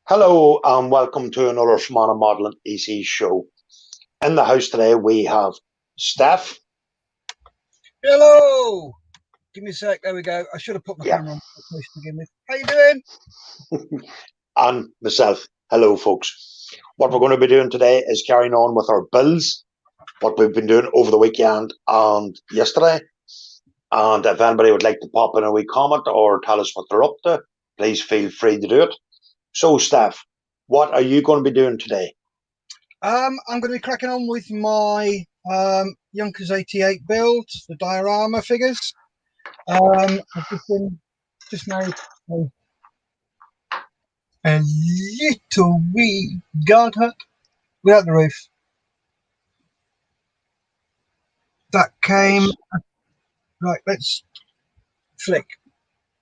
Hello and welcome to another Shimano Modeling EC show. In the house today we have Steph. Hello! Give me a sec, there we go. I should have put my camera on to begin with. How you doing? And myself. Hello folks. What we're going to be doing today is carrying on with our builds, what we've been doing over the weekend and yesterday. And if anybody would like to pop in a wee comment or tell us what they're up to, please feel free to do it. So, Steph, what are you going to be doing today? I'm going to be cracking on with my Junkers 88 build, the diorama figures. I've just made a little wee guard hut without the roof. That came... Right, let's flick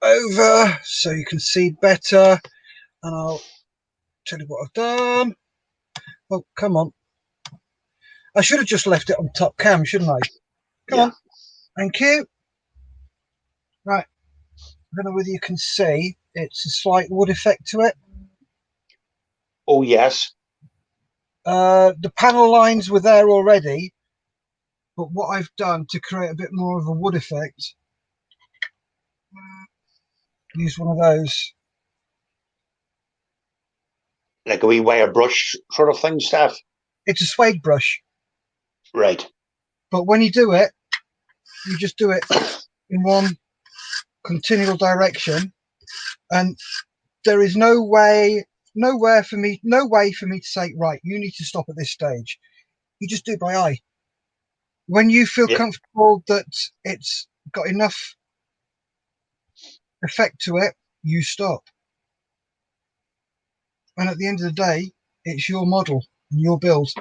over so you can see better. And I'll tell you what I've done. Oh, come on. I should have just left it on top cam, shouldn't I? Come on. Thank you. Right. I don't know whether you can see. It's a slight wood effect to it. Oh, yes. The panel lines were there already. But what I've done to create a bit more of a wood effect, use one of those. Like a wee wire brush sort of thing, Steph? It's a suede brush. Right. But when you do it, you just do it in one continual direction, and there is no way for me to say, right, you need to stop at this stage. You just do it by eye. When you feel comfortable that it's got enough effect to it, you stop. And at the end of the day, it's your model and your build.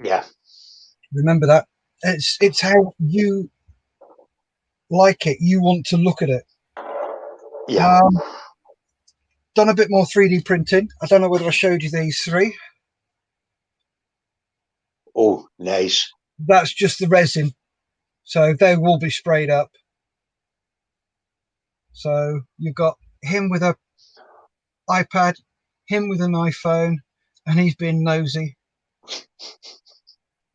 Yeah. Remember that. It's how you like it. You want to look at it. Yeah. Done a bit more 3D printing. I don't know whether I showed you these three. Oh, nice. That's just the resin. So they will be sprayed up. So you've got him with a iPad, him with an iPhone, and he's being nosy.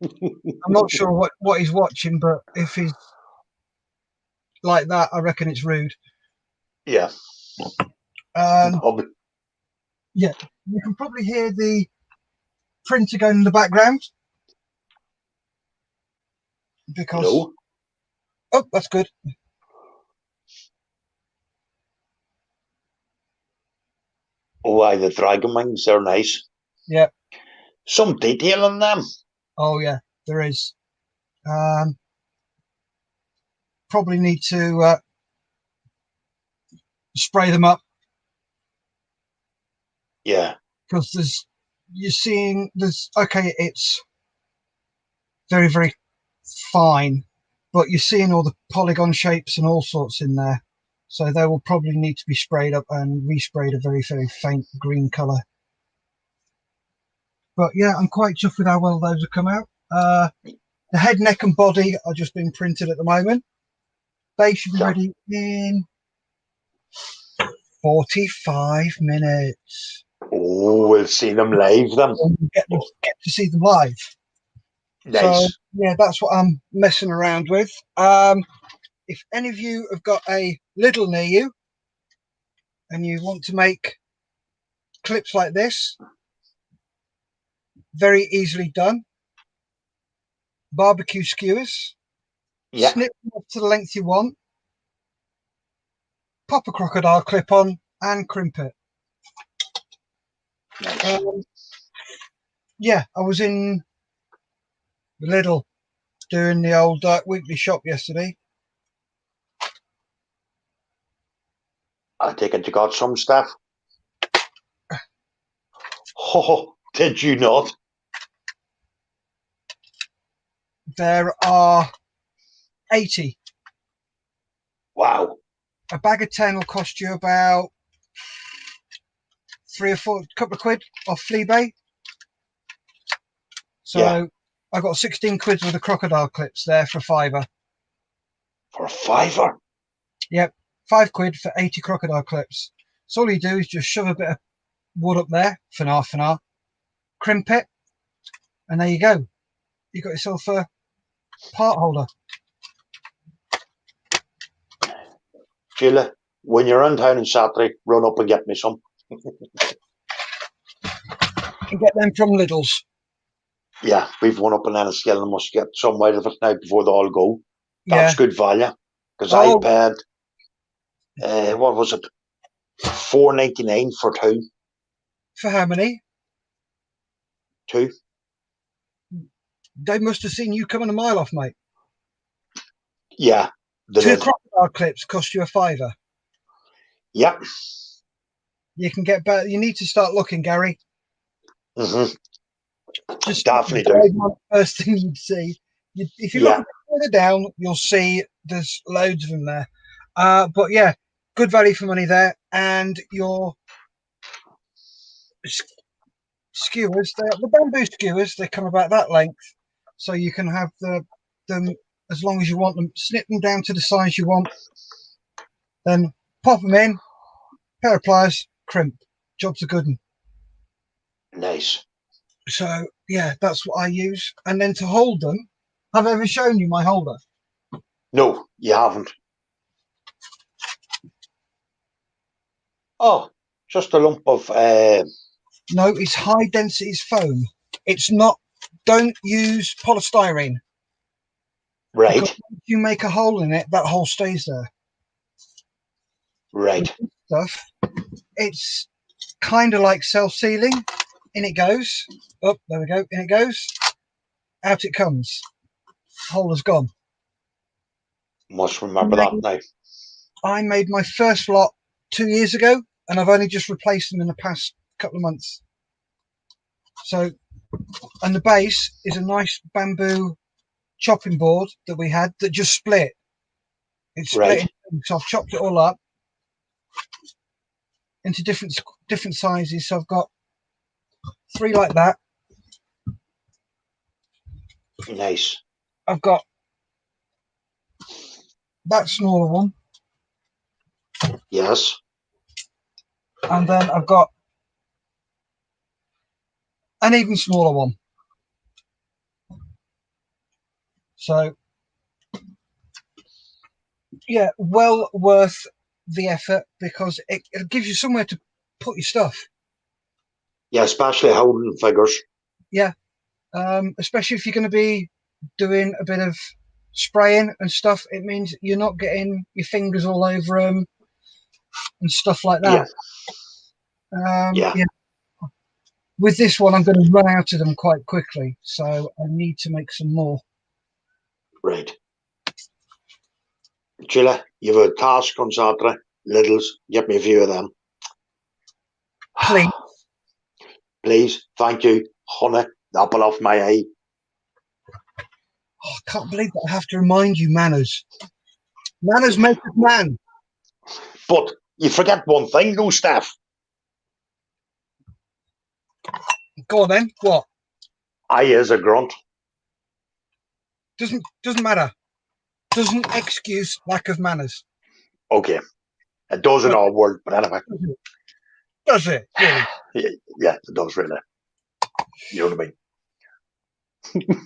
I'm not sure what he's watching, but if he's like that, I reckon it's rude. Yeah. Yeah, you can probably hear the printer going in the background. Because no. Oh, that's good. Oh, aye, the dragon wings, they're nice. Yeah. Some detail in them. Oh, yeah, there is. Probably need to spray them up. Yeah. Because okay, it's very, very fine, but you're seeing all the polygon shapes and all sorts in there. So they will probably need to be sprayed up and resprayed a very, very faint green colour. But yeah, I'm quite chuffed with how well those have come out. The head, neck and body are just being printed at the moment. They should be ready in 45 minutes. Oh, we'll see them live then. Get to see them live. Nice. So yeah, that's what I'm messing around with. If any of you have got a Lidl near you and you want to make clips like this, very easily done. Barbecue skewers. Yeah. Snip them up to the length you want. Pop a crocodile clip on and crimp it. Nice. Yeah, I was in the Lidl doing the old weekly shop yesterday. I take it you got some stuff. Oh, did you not? There are 80. Wow. A bag of 10 will cost you about 3 or 4, couple of quid off Fleabay. So Yeah. I got 16 quid worth of crocodile clips there for £5. For £5. Yep, £5 for 80 crocodile clips. So all you do is just shove a bit of wood up there for half an hour, crimp it, and there you go. You got yourself a part holder. Sheila, when you're in town on Saturday, run up and get me some. You can get them from Lidl's. Yeah, we've one up in Enniskillen and must get some out of it now before they all go. Yeah. That's good value. Because Oh. I paid, what was it, $4.99 for two. For how many? Two. They must have seen you coming a mile off, mate. Yeah. 2 crocodile clips cost you £5. Yep. You can get better. You need to start looking, Gary. Mm-hmm. Just definitely do. First thing you'd see. If you look a bit further down, you'll see there's loads of them there. But yeah, good value for money there. And your skewers, the bamboo skewers, they come about that length, so you can have them as long as you want them. Snip them down to the size you want, then pop them in, pair of pliers, crimp. Job's a good one. Nice. So yeah, that's what I use. And then to hold them, have I ever shown you my holder? No, you haven't. Oh, just a lump of No, it's high density foam. It's not. Don't use polystyrene. Right. Because if you make a hole in it, that hole stays there. Right. Stuff. It's kind of like self-sealing. In it goes. Oh, there we go. In it goes. Out it comes. Hole is gone. Must remember that now. I made my first lot 2 years ago, and I've only just replaced them in the past couple of months. So, and the base is a nice bamboo chopping board that we had that just split. It split. So I've chopped it all up into different sizes. So I've got 3 like that. Nice. I've got that smaller one. Yes. And then I've got an even smaller one. So yeah, well worth the effort because it gives you somewhere to put your stuff. Yeah, especially holding figures. Yeah, especially if you're going to be doing a bit of spraying and stuff. It means you're not getting your fingers all over them and stuff like that. Yeah. With this one, I'm going to run out of them quite quickly, so I need to make some more. Right. Sheila, you have a task on Saturday. Lidl's, get me a few of them. Please. Please, thank you, honey. The apple off my eye. Oh, I can't believe that I have to remind you manners. Manners make a man. But you forget one thing, though, Steph. Go on then. What? I is a grunt. Doesn't matter. Doesn't excuse lack of manners. Okay. It does in our world, but anyway. Does it? Really? Yeah, it does really. You know what I mean?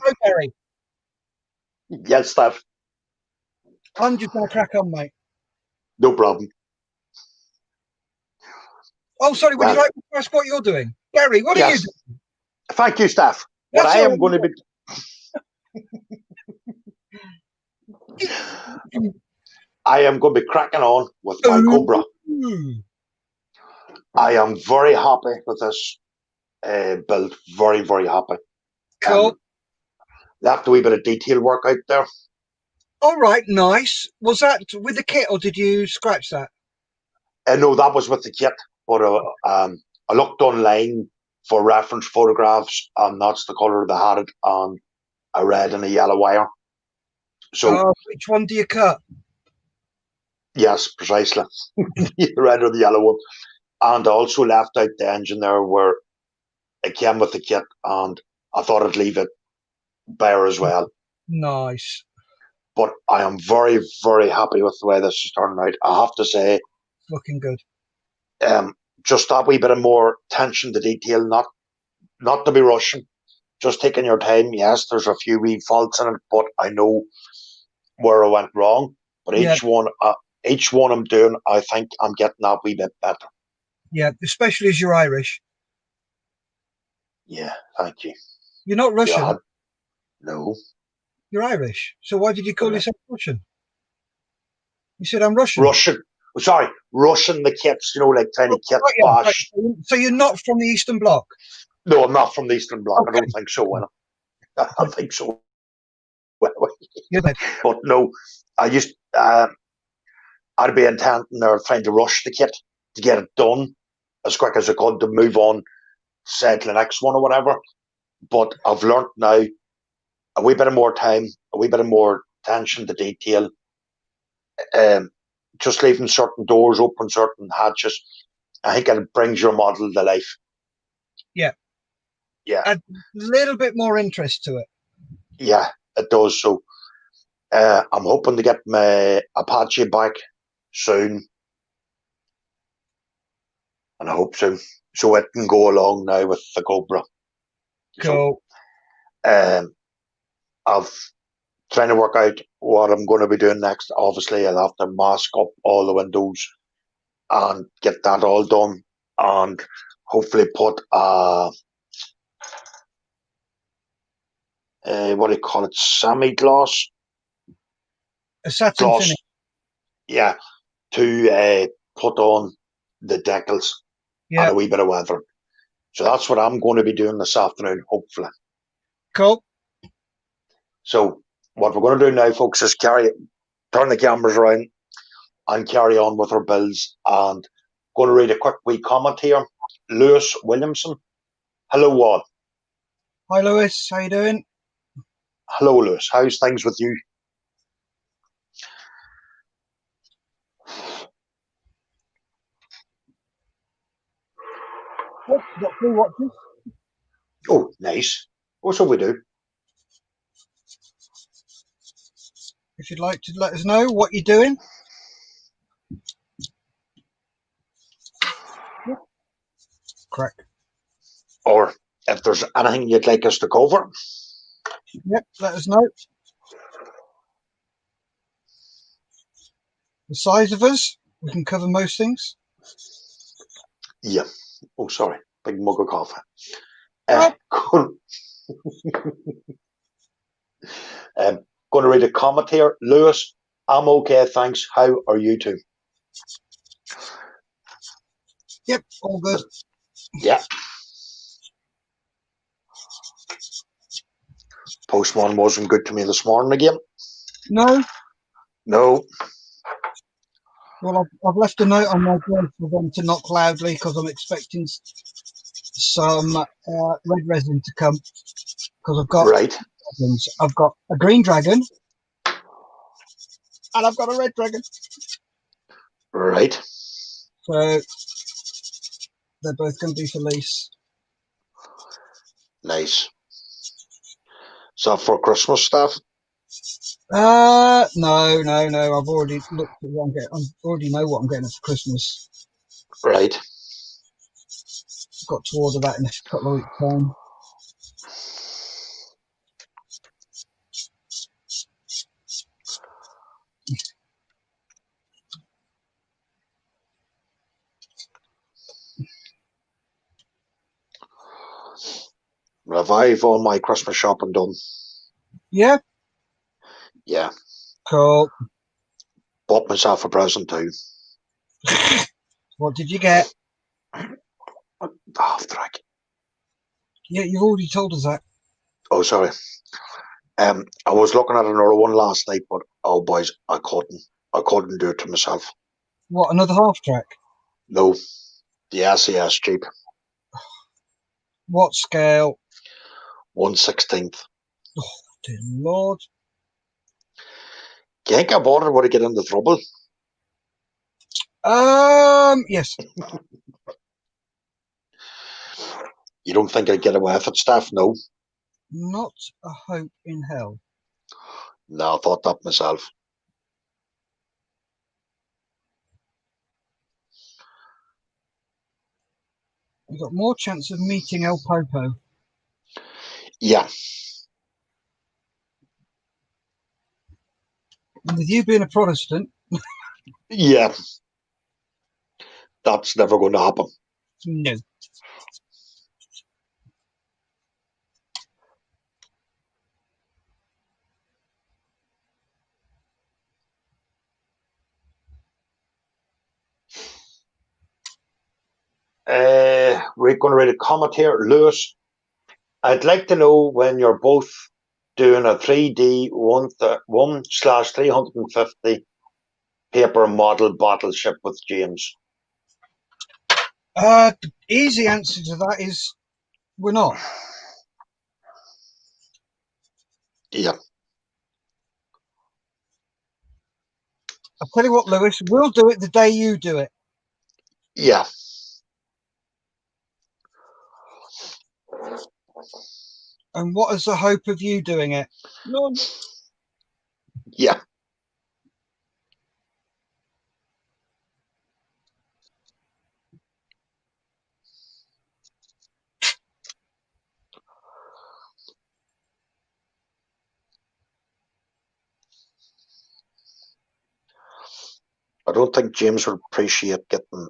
Oh, Gary. Yes, Steph. I'm just going to crack on, mate. No problem. Oh, sorry. Would you like to ask what you're doing? Gary, what are you doing? Thank you, Steph. What I am going to be... I am going to be cracking on with my Cobra. I am very happy with this build. Very, very happy. Cool. Left a wee bit of detail work out there. All right, nice. Was that with the kit or did you scratch that? No, that was with the kit. But I looked online for reference photographs, and that's the colour they had it on a red and a yellow wire. So, which one do you cut? Yes, precisely. The red or the yellow one. And I also left out the engine there where it came with the kit, and I thought I'd leave it bare as well. Nice. But I am very, very happy with the way this is turning out. I have to say, Looking good. Just that wee bit of more attention to detail, not to be rushing, just taking your time. Yes, there's a few wee faults in it, but I know where I went wrong. But Yeah. each one I'm doing, I think I'm getting that wee bit better. Yeah, especially as you're Irish. Yeah, thank you. You're not Russian. Yeah, no. You're Irish. So why did you call yourself Russian? You said I'm Russian. Russian the kits, like trying to kit Right. bash. So you're not from the Eastern Bloc? No, I'm not from the Eastern Bloc. Okay. I don't think so. I think so. But no, I'd be intending or trying to rush the kit to get it done as quick as I could to move on, say to the next one or whatever. But I've learnt now a wee bit of more time, a wee bit of more attention to detail, just leaving certain doors open, certain hatches. I think it brings your model to life. Yeah. A little bit more interest to it. Yeah, it does. So I'm hoping to get my Apache back soon. And I hope so it can go along now with the Cobra. Cool. So, I've trying to work out what I'm going to be doing next. Obviously, I'll have to mask up all the windows and get that all done, and hopefully put what do you call it, semi-gloss, A satin gloss, finish. yeah, to put on the decals and a wee bit of weathering. So that's what I'm going to be doing this afternoon, hopefully. Cool. So what we're going to do now, folks, is turn the cameras around and carry on with our builds. And going to read a quick wee comment here. Lewis Williamson. Hello, all. Hi, Lewis. How you doing? Hello, Lewis. How's things with you? What? Got 3 watches? Oh, nice. What's up we do? If you'd like to let us know what you're doing. Yeah. Correct. Or if there's anything you'd like us to cover. Yep, let us know. The size of us, we can cover most things. Yeah. Oh, sorry. Big mug of coffee. Going to read a comment here. Lewis, I'm okay, thanks. How are you two? Yep, all good. Yeah. Postman wasn't good to me this morning again. No. Well, I've left a note on my door for them to knock loudly because I'm expecting some red resin to come. Because I've got dragons. I've got a green dragon and I've got a red dragon. Right. So they're both going to be for lease. Nice. So for Christmas stuff? No. I've already looked at what I'm getting. I already know what I'm getting for Christmas. Right. Got to order that in a couple of weeks' time. I've all my Christmas shopping done. Yeah. Yeah. Cool. Bought myself a present too. What did you get? Half track. Yeah, you've already told us that. Oh, sorry. I was looking at another one last night, but oh boys, I couldn't do it to myself. What, another half track? No, the SAS Jeep. What scale? 1/16. Oh, dear Lord. Do you think I bought it when I get into trouble? Yes. You don't think I'd get away with it, Steph? No. Not a hope in hell. No, I thought that myself. You've got more chance of meeting El Popo. Yeah. And with you being a Protestant, Yeah. That's never going to happen. no. We're going to read a comment here. Lewis, I'd like to know when you're both doing a 3D 1/350 paper model battleship with James. The easy answer to that is we're not. Yeah. I'll tell you what, Lewis, we'll do it the day you do it. Yeah. And what is the hope of you doing it? None. Yeah. I don't think James would appreciate getting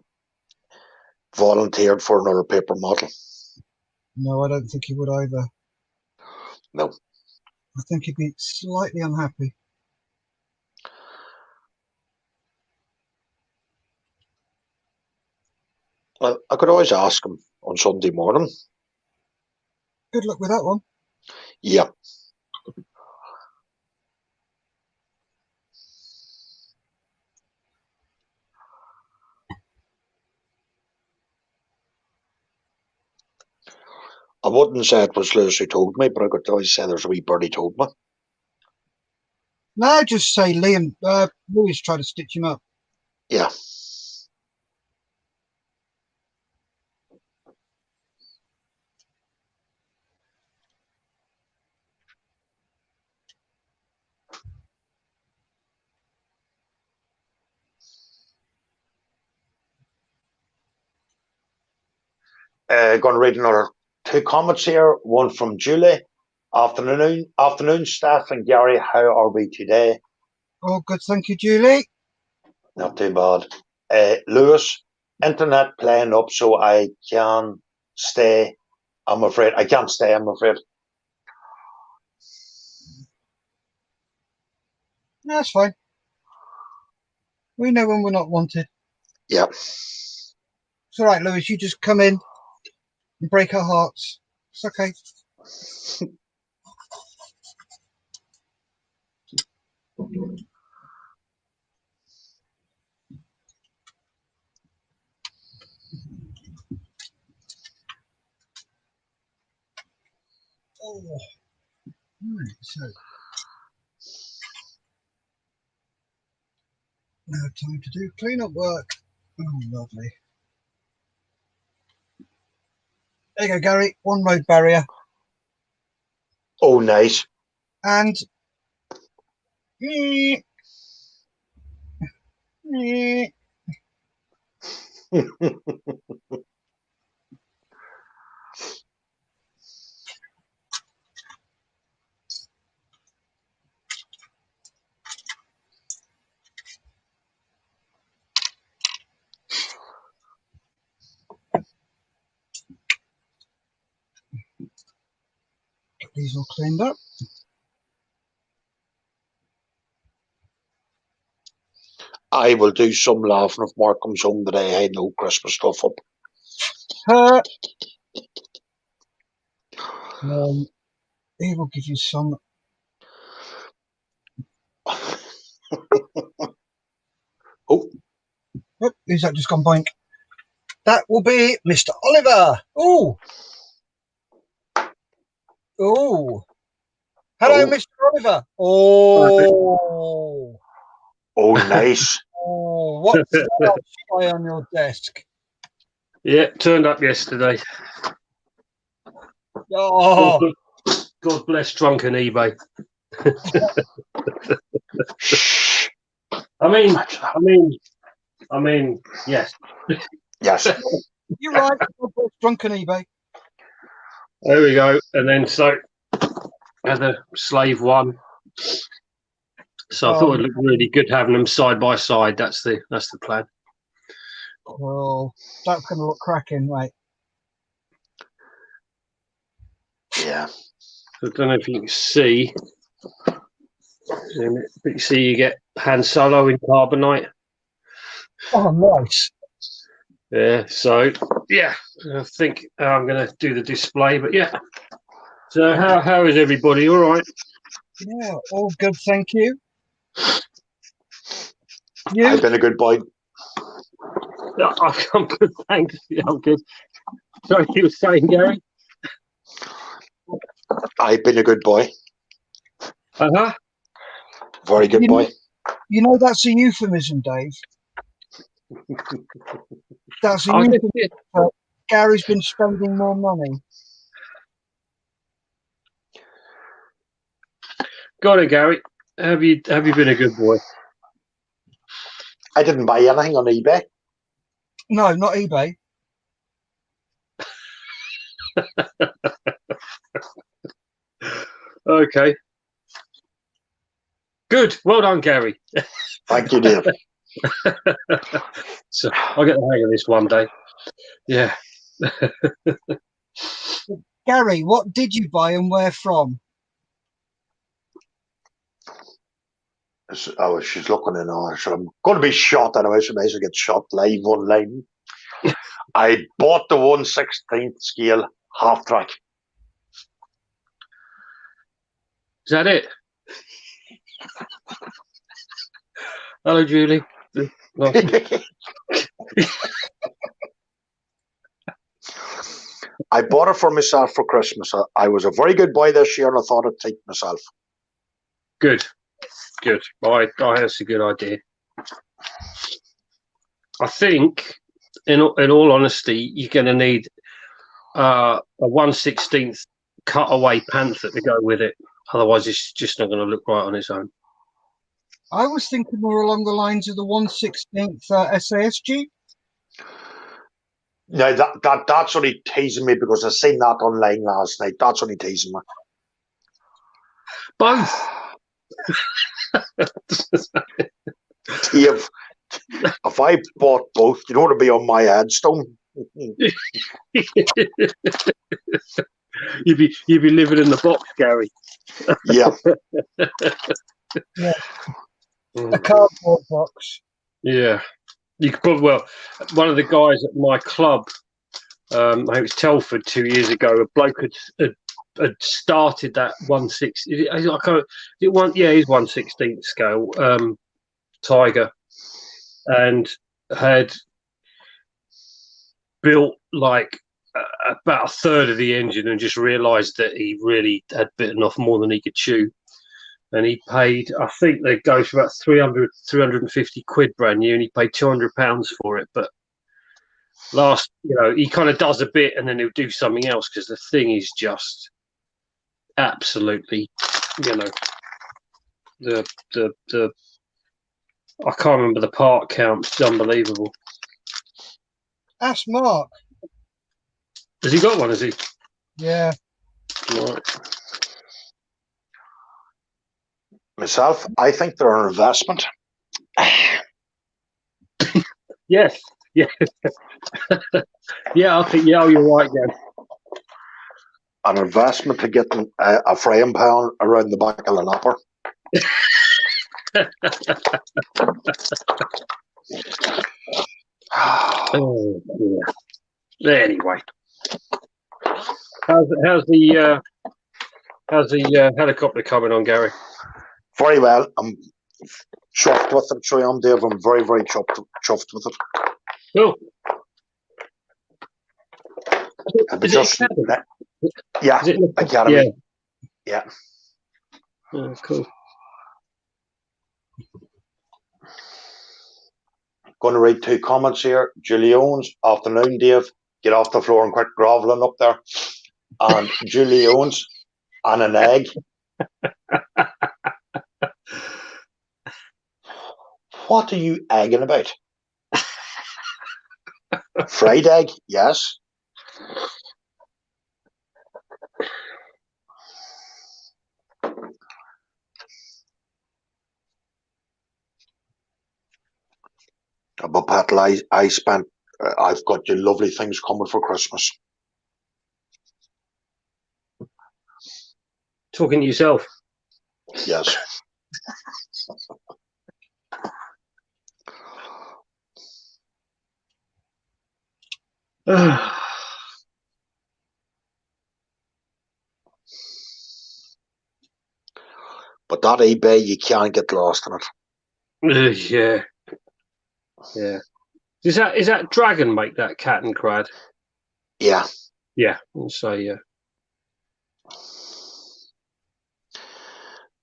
volunteered for another paper model. No, I don't think he would either. No. I think he'd be slightly unhappy. Well, I could always ask him on Sunday morning. Good luck with that one. Yeah. I wouldn't say it was Lewis who told me, but I could always say there's a wee birdie told me. No, just say Liam. Lewis tried to stitch him up. Yeah. Going to read another two comments here. One from Julie. Afternoon, Steph and Gary. How are we today? Oh, good. Thank you, Julie. Not too bad. Lewis, internet playing up, so I can stay. I'm afraid I can't stay. I'm afraid. No, that's fine. We know when we're not wanted. Yeah. It's all right, Lewis. You just come in and break our hearts. It's okay. Oh, right. So now time to do clean-up work. Oh, lovely. There you go, Gary. One road barrier. Oh, nice. And get these all cleaned up. I will do some laughing if Mark comes home today. I had no Christmas stuff up. He will give you some. Oh, Oh, who's that just gone boink? That will be Mr. Oliver. Oh, oh. Hello, oh, Mr. Oliver. Oh, oh, nice. Oh, what's that spy on your desk? Yeah, turned up yesterday. Oh, God bless drunken eBay. I mean, yes. Yes. you're right. Drunken eBay. There we go. And then so had the slave one. So I thought it looked really good having them side by side. That's the plan. Well, that's going to look cracking, mate. Yeah. I don't know if you can see. But you see, you get Han Solo in carbonite. Oh, nice. Yeah. So yeah, I think I'm going to do the display. But yeah. So how is everybody? All right. Yeah, all good, thank you. You? I've been a good boy. Yeah, I'm good, thanks. Yeah, I'm good. Sorry, you were saying, Gary? I've been a good boy. Uh-huh. Very good boy. You know that's a euphemism, Dave. That's a euphemism. Gary's been spending more money. Got it, Gary. Have you been a good boy? I didn't buy anything on eBay. No, not eBay. Okay. Good. Well done, Gary. Thank you, Dave. So I'll get the hang of this one day. Yeah. Gary, what did you buy and where from? Oh, she's looking in on her. So I'm going to be shot anyway, so I might as well get shot live online. I bought the 1/16 scale half track. Is that it? Hello, Julie. I bought it for myself for Christmas. I was a very good boy this year and I thought I'd take myself. Good. That's a good idea. I think, in all honesty, you're going to need a 1/16 cutaway panther to go with it. Otherwise, it's just not going to look right on its own. I was thinking more along the lines of the 1/16 SASG. No, that's only teasing me because I seen that online last night. That's only teasing me. Both. Dave, if I bought both, you know what would be on my headstone? You'd be living in the box, Gary. Yeah. Yeah. A cardboard box. Yeah. You could probably, well, one of the guys at my club, I think it was Telford 2 years ago, a bloke had started that 1/16. I can't. It one, yeah, he's 1/16 scale Tiger, and had built like about a third of the engine, and just realised that he really had bitten off more than he could chew. And he paid, I think they go for about 350 quid brand new, and he paid £200 for it. But he kind of does a bit and then he'll do something else because the thing is just absolutely, the I can't remember the part count. It's unbelievable. Ask Mark. Has he got one? Has he? Yeah. Right. Myself, I think they're an investment. Yes. Yeah. Yeah, I think, yeah, you're right, Gary. An investment to get a frying pan around the back of the napper. Oh, yeah. Anyway, how's the helicopter coming on, Gary? Very well. I'm chuffed with it, so I'm Dave. I'm very, very chuffed with it. Cool. Yeah, Academy. Yeah. Oh, cool. Going to read 2 comments here. Julie Owens, afternoon, Dave. Get off the floor and quit groveling up there. And Julie Owens, and an egg. What are you egging about? Fried egg, yes. But Patel, I've got you lovely things coming for Christmas. Talking to yourself. Yes. Yeah, But that eBay, you can't get lost in it. yeah. Is that Dragon make that cat and crad? Yeah. Yeah, I'll say yeah.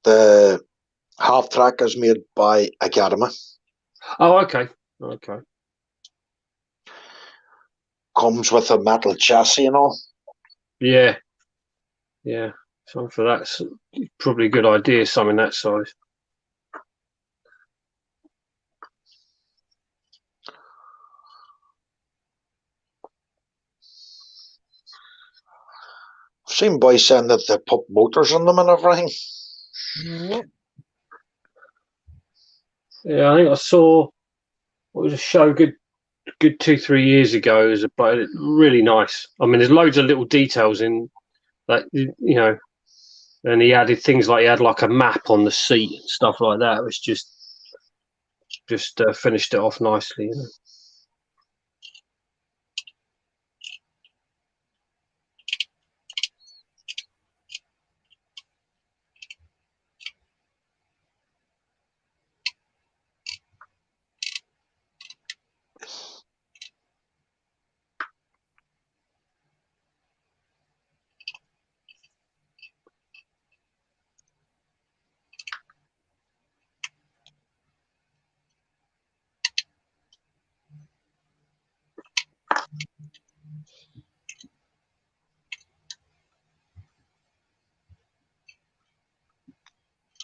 The half track is made by Academy. Oh, okay. Okay. Comes with a metal chassis and all. Yeah. Yeah. So for that's probably a good idea, something that size. I've seen boys saying that they put motors in them and everything. Yeah. Yeah, I think I saw what was a show good 2-3 years ago. It was really nice. I mean, there's loads of little details in that, you know, and he added things like he had like a map on the seat and stuff like that. It was just finished it off nicely, you know.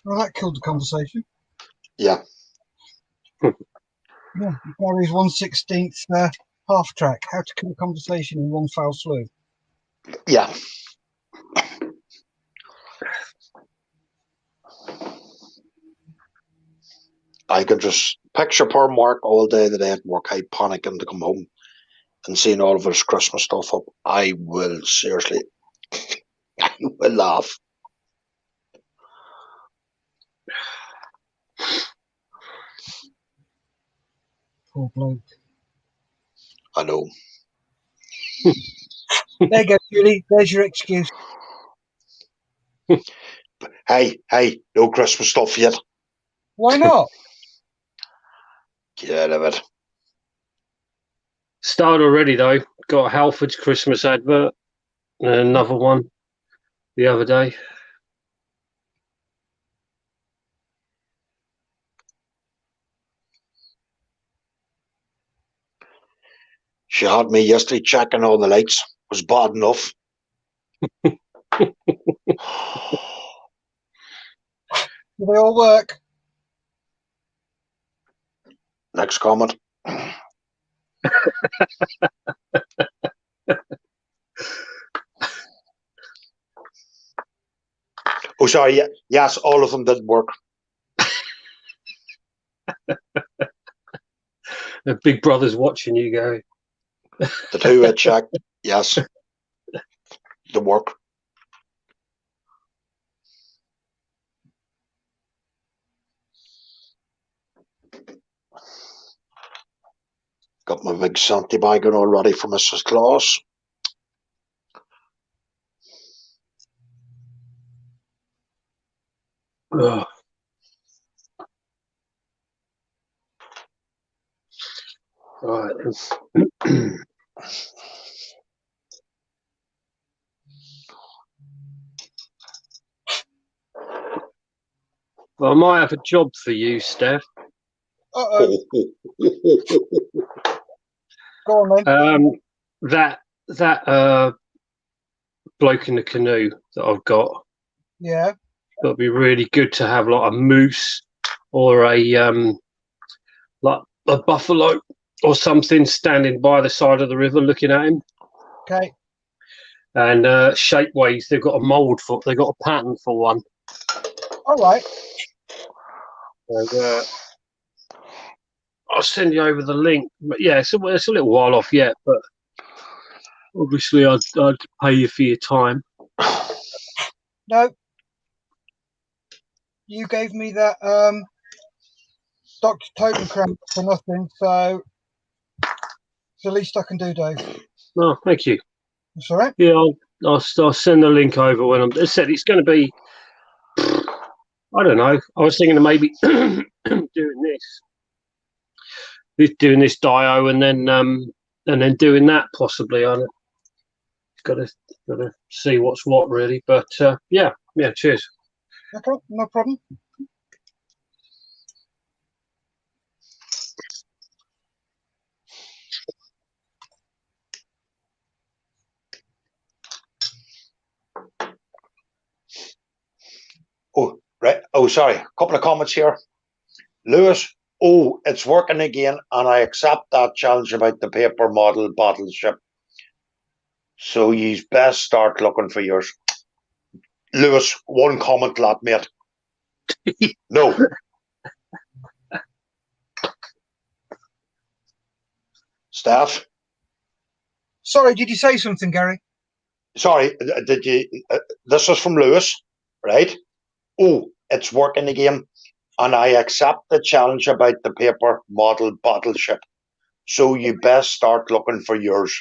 Well, that killed the conversation. Yeah. Yeah, Gary's 1/16th half track. How to kill a conversation in one foul swoop. Yeah. I could just picture poor Mark all day the day at work. I panicking to come home and seeing all of his Christmas stuff up. I will seriously, I will laugh. Poor bloke. I know. There you go, Julie. There's your excuse. Hey, no Christmas stuff yet. Why not? Get out of it. Started already though. Got a Halford's Christmas advert and another one the other day. She had me yesterday checking all the lights. It was bad enough. Do they all work? Next comment. Oh, sorry. Yes, all of them did work. The Big Brother's watching you, Gary. The 2 I checked. Yes. The work. Got my big Santi bag all ready for Mrs. Claus. Ugh. Right. Well, I might have a job for you, Steph. Uh-oh. Go on then. That bloke in the canoe that I've got. Yeah. It'd be really good to have like a moose or a like a buffalo or something standing by the side of the river looking at him. Okay. And shapeways, they've got a mould for, they've got a pattern for one. All right. So, I'll send you over the link. But yeah, it's a little while off yet, but obviously I'd pay you for your time. No. You gave me that Dr. Totencraft for nothing, so it's the least I can do, Dave. Oh, thank you. That's all right. Yeah, I'll send the link over when I'm. As I said, it's going to be. I don't know. I was thinking of maybe doing this dio, and then doing that possibly. I got to see what's what really, but yeah. Cheers. Okay, no problem. Oh, right. Oh, sorry. A couple of comments here. Lewis, oh, it's working again, and I accept that challenge about the paper model battleship. So you best start looking for yours. Lewis, one comment, lad, mate. No. Steph? Sorry, did you say something, Gary? Sorry, did you? This is from Lewis, right? Oh, it's working again, and I accept the challenge about the paper model battleship. So you best start looking for yours.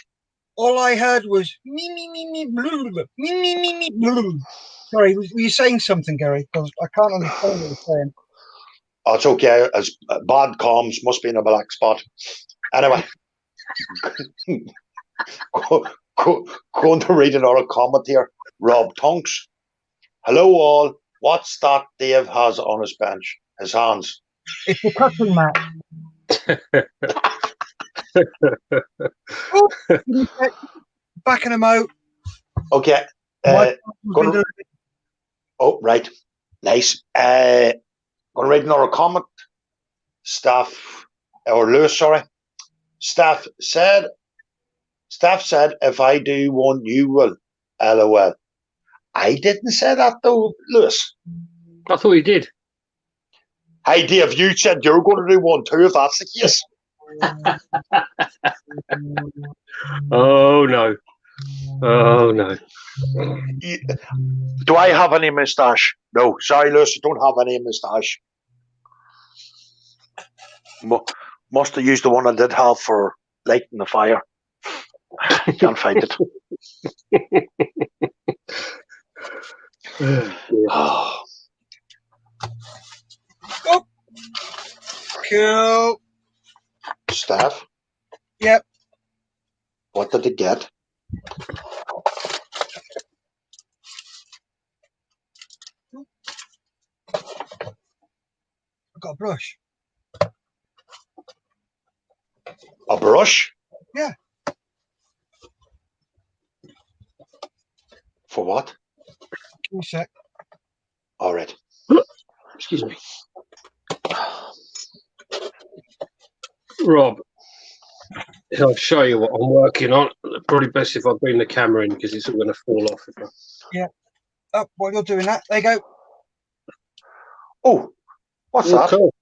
All I heard was me, blue, me, blue. Sorry, were you saying something, Gary? Because I can't understand what you're saying. Oh, it's okay. As bad comms must be in a black spot. Anyway, going to read another comment here. Rob Tonks. Hello all. What's that Dave has on his bench? His hands. It's a cutting mat. Oh, backing him out. Okay. Oh, right. Nice. Going to read another comment. Lewis, sorry. Steph said, if I do one, you will. LOL. I didn't say that though, Lewis. I thought you did. Hey, Dave, you said you're going to do one too, if that's the case. Oh, no. Oh, no. Do I have any moustache? No. Sorry, Lewis, I don't have any moustache. Must have used the one I did have for lighting the fire. Can't find it. Oh, cool. Steph? Yep. What did it get? I've got a brush. A brush? Yeah. For what? Give me a sec. All right. Excuse me. Rob, I'll show you what I'm working on. Probably best if I bring the camera in because it's all going to fall off. Yeah. Oh, while you're doing that, there you go. Oh, what's that? Cool.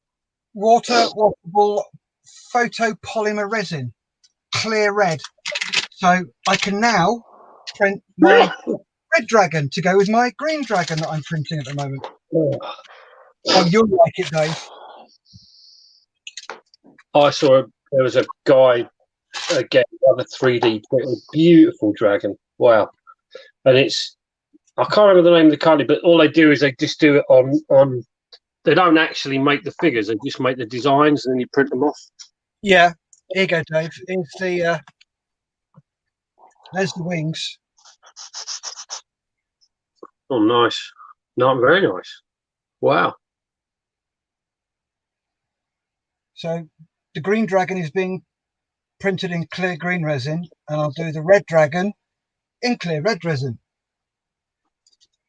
Water washable photopolymer resin, clear red. So I can now print my red dragon to go with my green dragon that I'm printing at the moment. Oh, you'll like it, Dave. I saw there was a guy again, another 3D printed beautiful dragon. Wow. And I can't remember the name of the company, but all they do is they just do it on they don't actually make the figures, they just make the designs and then you print them off. Yeah. Here you go, Dave. Here's there's the wings. Oh, nice. No, very nice. Wow. So the green dragon is being printed in clear green resin, and I'll do the red dragon in clear red resin.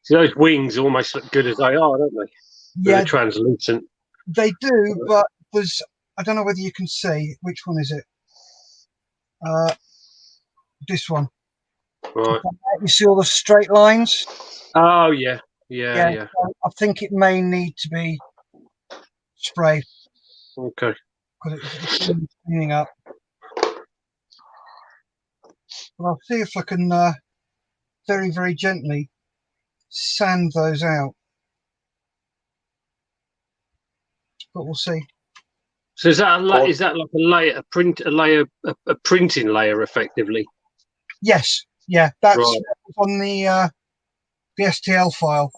See, those wings almost look good as they are, don't they? Yeah, They're translucent. they do, but there's, I don't know whether you can see, which one is it? This one. Right. You see all the straight lines? Oh, yeah. Yeah. So I think it may need to be sprayed Okay. because it's cleaning up. But I'll see if I can very, very gently sand those out. But we'll see. So is that is that like a printing layer, effectively? Yes, yeah, that's Right. on the STL file.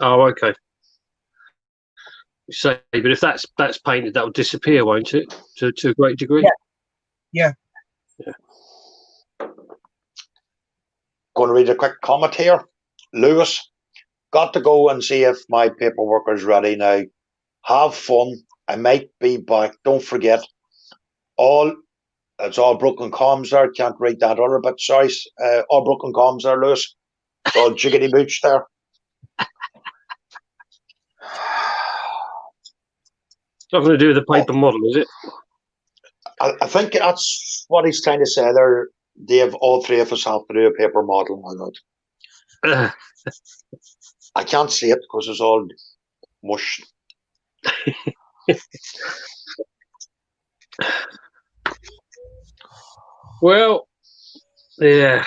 Oh, okay. So, but if that's painted, that will disappear, won't it? To a great degree. Yeah. Going to read a quick comment here. Lewis, got to go and see if my paperwork is ready now. Have fun. I might be back. Don't forget. It's all broken comms there. Can't read that other bit. Sorry. All broken comms there, Lewis. It's all jiggity boots there. Nothing to do with the paper model, is it? I think that's what he's trying to say there, Dave. All three of us have to do a paper model. Why not? I can't see it because it's all mush. Well, yeah.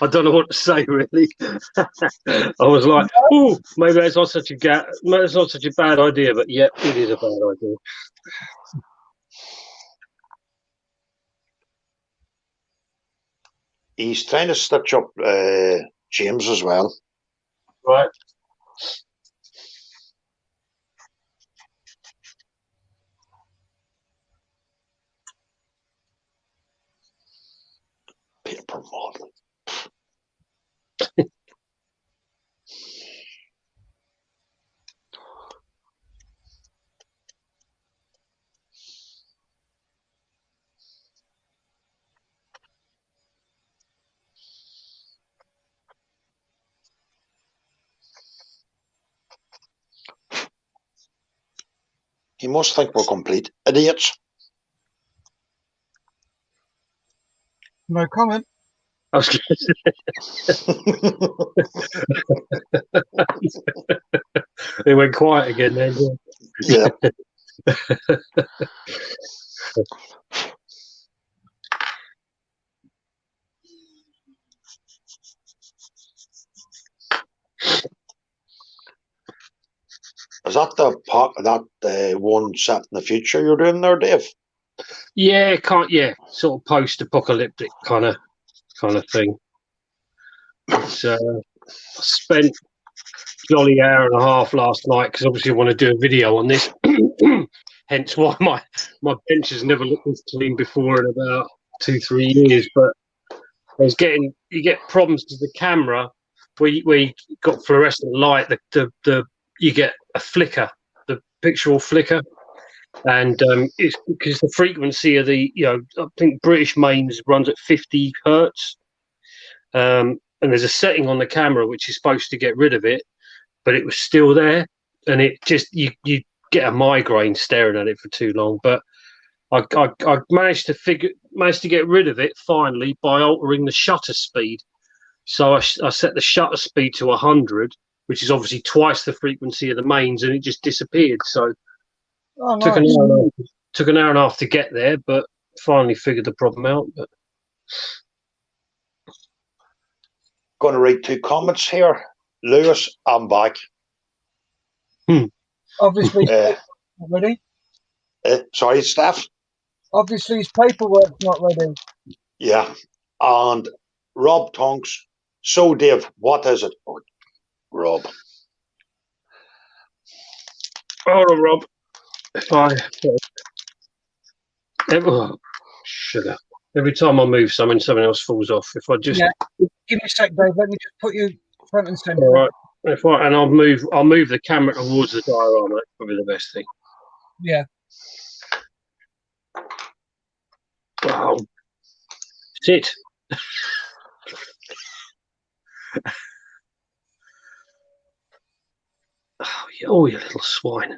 I don't know what to say, really. I was like, "Oh, maybe that's not such a bad idea," but yeah, it is a bad idea. He's trying to stitch up James as well. Right. Paper model. He must think we're complete idiots. No comment. I was It went quiet again then. Yeah. Is that the one set in the future you're doing there, Dave? Yeah, sort of post-apocalyptic kind of thing. It's I spent jolly hour and a half last night because obviously I want to do a video on this. Hence why my bench has never looked this clean before in about 2-3 years. But you get problems with the camera where you got fluorescent light. You get a flicker. The picture will flicker, and it's because the frequency of I think British mains runs at 50 hertz. And there's a setting on the camera which is supposed to get rid of it, but it was still there, and it just you get a migraine staring at it for too long. But I managed to get rid of it finally by altering the shutter speed. So I set the shutter speed to 100, which is obviously twice the frequency of the mains, and it just disappeared. So nice. took an hour and a half to get there, but finally figured the problem out. But Going to read 2 comments here. Lewis, I'm back. Obviously, ready. Sorry, Steph. Obviously, his paperwork's not ready. Yeah. And Rob Tonks. So, Dave, what is it? Oh, Rob. oh, Rob, sugar. Every time I move something else falls off. If I just give me a sec, Dave. Let me just put you front and centre. all right. And I'll move the camera towards the diorama. That's probably the best thing. Yeah. Oh, sit. Oh, you little swine.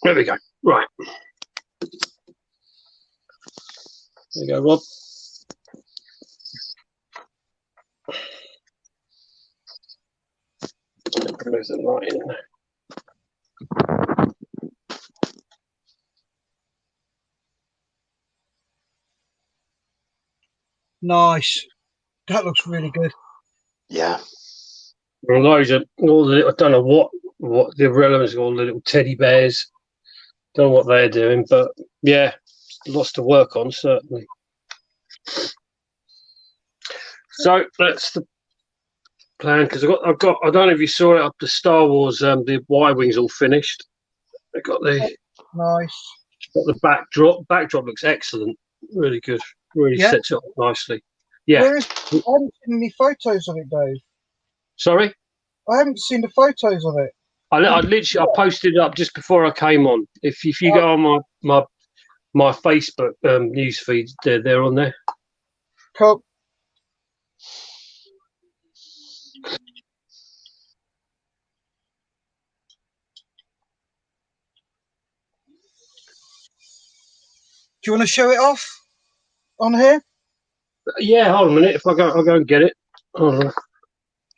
There we go. Right. There you go, Rob. There's the light in there. Nice. That looks really good. Yeah. Well, those are all the. I don't know what the relevance of all the little teddy bears. Don't know what they're doing, but yeah, lots to work on certainly. So that's the plan, because I've got. I don't know if you saw it up the Star Wars. The Y wings all finished. I got the Nice. got the backdrop. Backdrop looks excellent. Really good. Really sets it up nicely. Yeah. I haven't seen any photos of it, Dave. Sorry. I haven't seen the photos of it. I literally posted it up just before I came on. If you go on my Facebook news feed, they're on there. Cool. Do you want to show it off on here? Yeah, hold on a minute. If I'll go and get it. Hold on.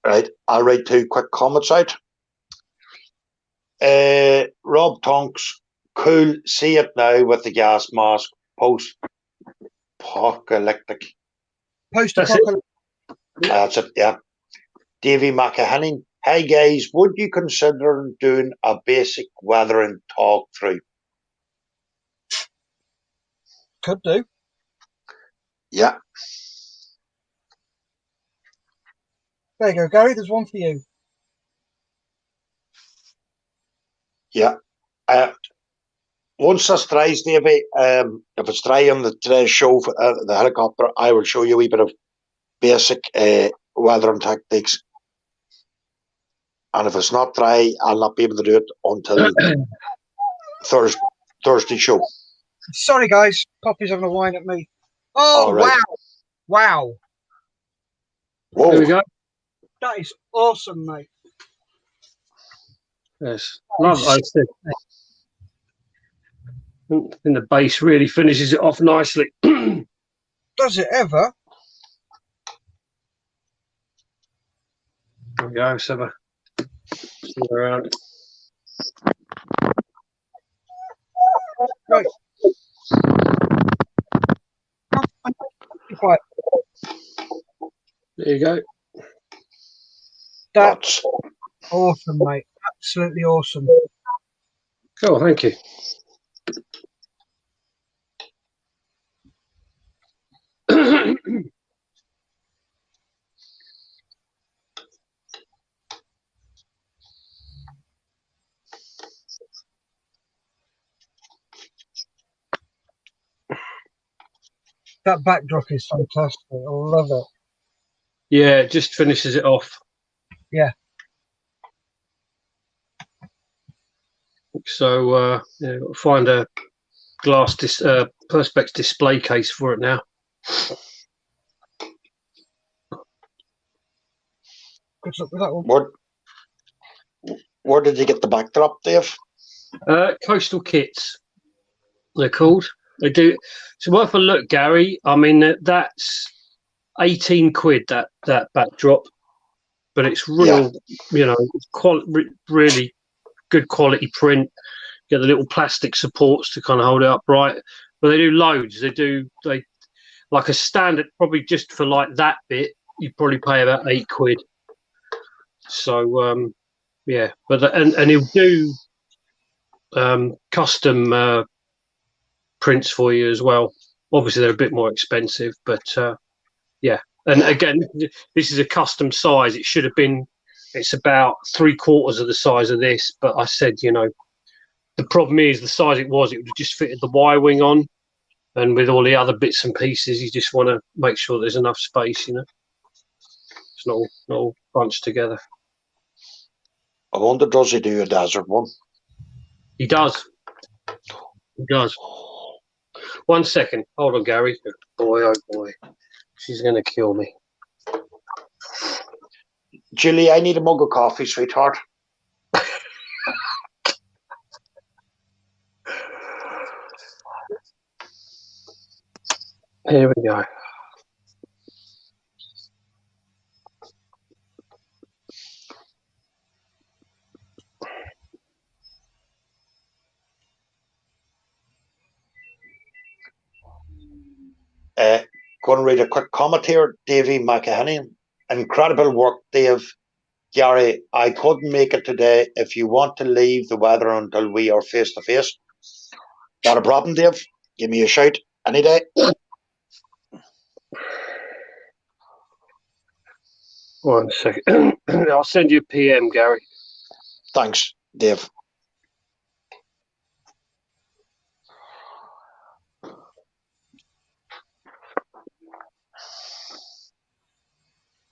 Right, I'll write 2 quick comments out. Rob Tonks, cool. See it now with the gas mask. Post-apocalyptic. Post-apocalyptic. That's it. Yeah. Davy McAhenny. Hey guys, would you consider doing a basic weathering talk through? Could do. Yeah. There you go, Gary. There's one for you. Yeah. Once this dries, Davey, if it's dry on today's show for the helicopter, I will show you a wee bit of basic weathering tactics. And if it's not dry, I'll not be able to do it until Thursday show. Sorry, guys. Poppy's having a whine at me. Oh, right. wow. Whoa. There we go. That is awesome, mate. Yes. Love it. And the base really finishes it off nicely. Does it ever? There we go. Let's have a see around. Right. Quiet. There you go. That's awesome, mate. Absolutely awesome. Cool, thank you. That backdrop is fantastic. I love it. Yeah, it just finishes it off. Yeah. So yeah, got to find a glass perspex display case for it now. Good luck with that one. Where did you get the backdrop, Dave? Coastal Kits, they're called. They do. It's worth a look, Gary. I mean, that's 18 quid that backdrop, but it's real. You know, really good quality print. Get the little plastic supports to kind of hold it upright. But they do loads. They like a standard, probably just for like that bit, you'd probably pay about 8 quid. So yeah, but and he'll do custom prints for you as well. Obviously, they're a bit more expensive, but yeah. And again, this is a custom size. It should have been. It's about 3/4 of the size of this, but I said, you know, the problem is the size it would have just fitted the Y wing on. And with all the other bits and pieces, you just want to make sure there's enough space, you know. It's not all bunched together. I wonder, does he do a desert one? He does. He does. 1 second. Hold on, Gary. Boy, oh boy. She's going to kill me. Julie, I need a mug of coffee, sweetheart. Here we go. Going to read a quick comment here. Davey McEhenny. Incredible work, Dave. Gary, I couldn't make it today. If you want to leave the weather until we are face to face, not a problem, Dave. Give me a shout any day. 1 second. I'll send you a PM, Gary. Thanks, Dave.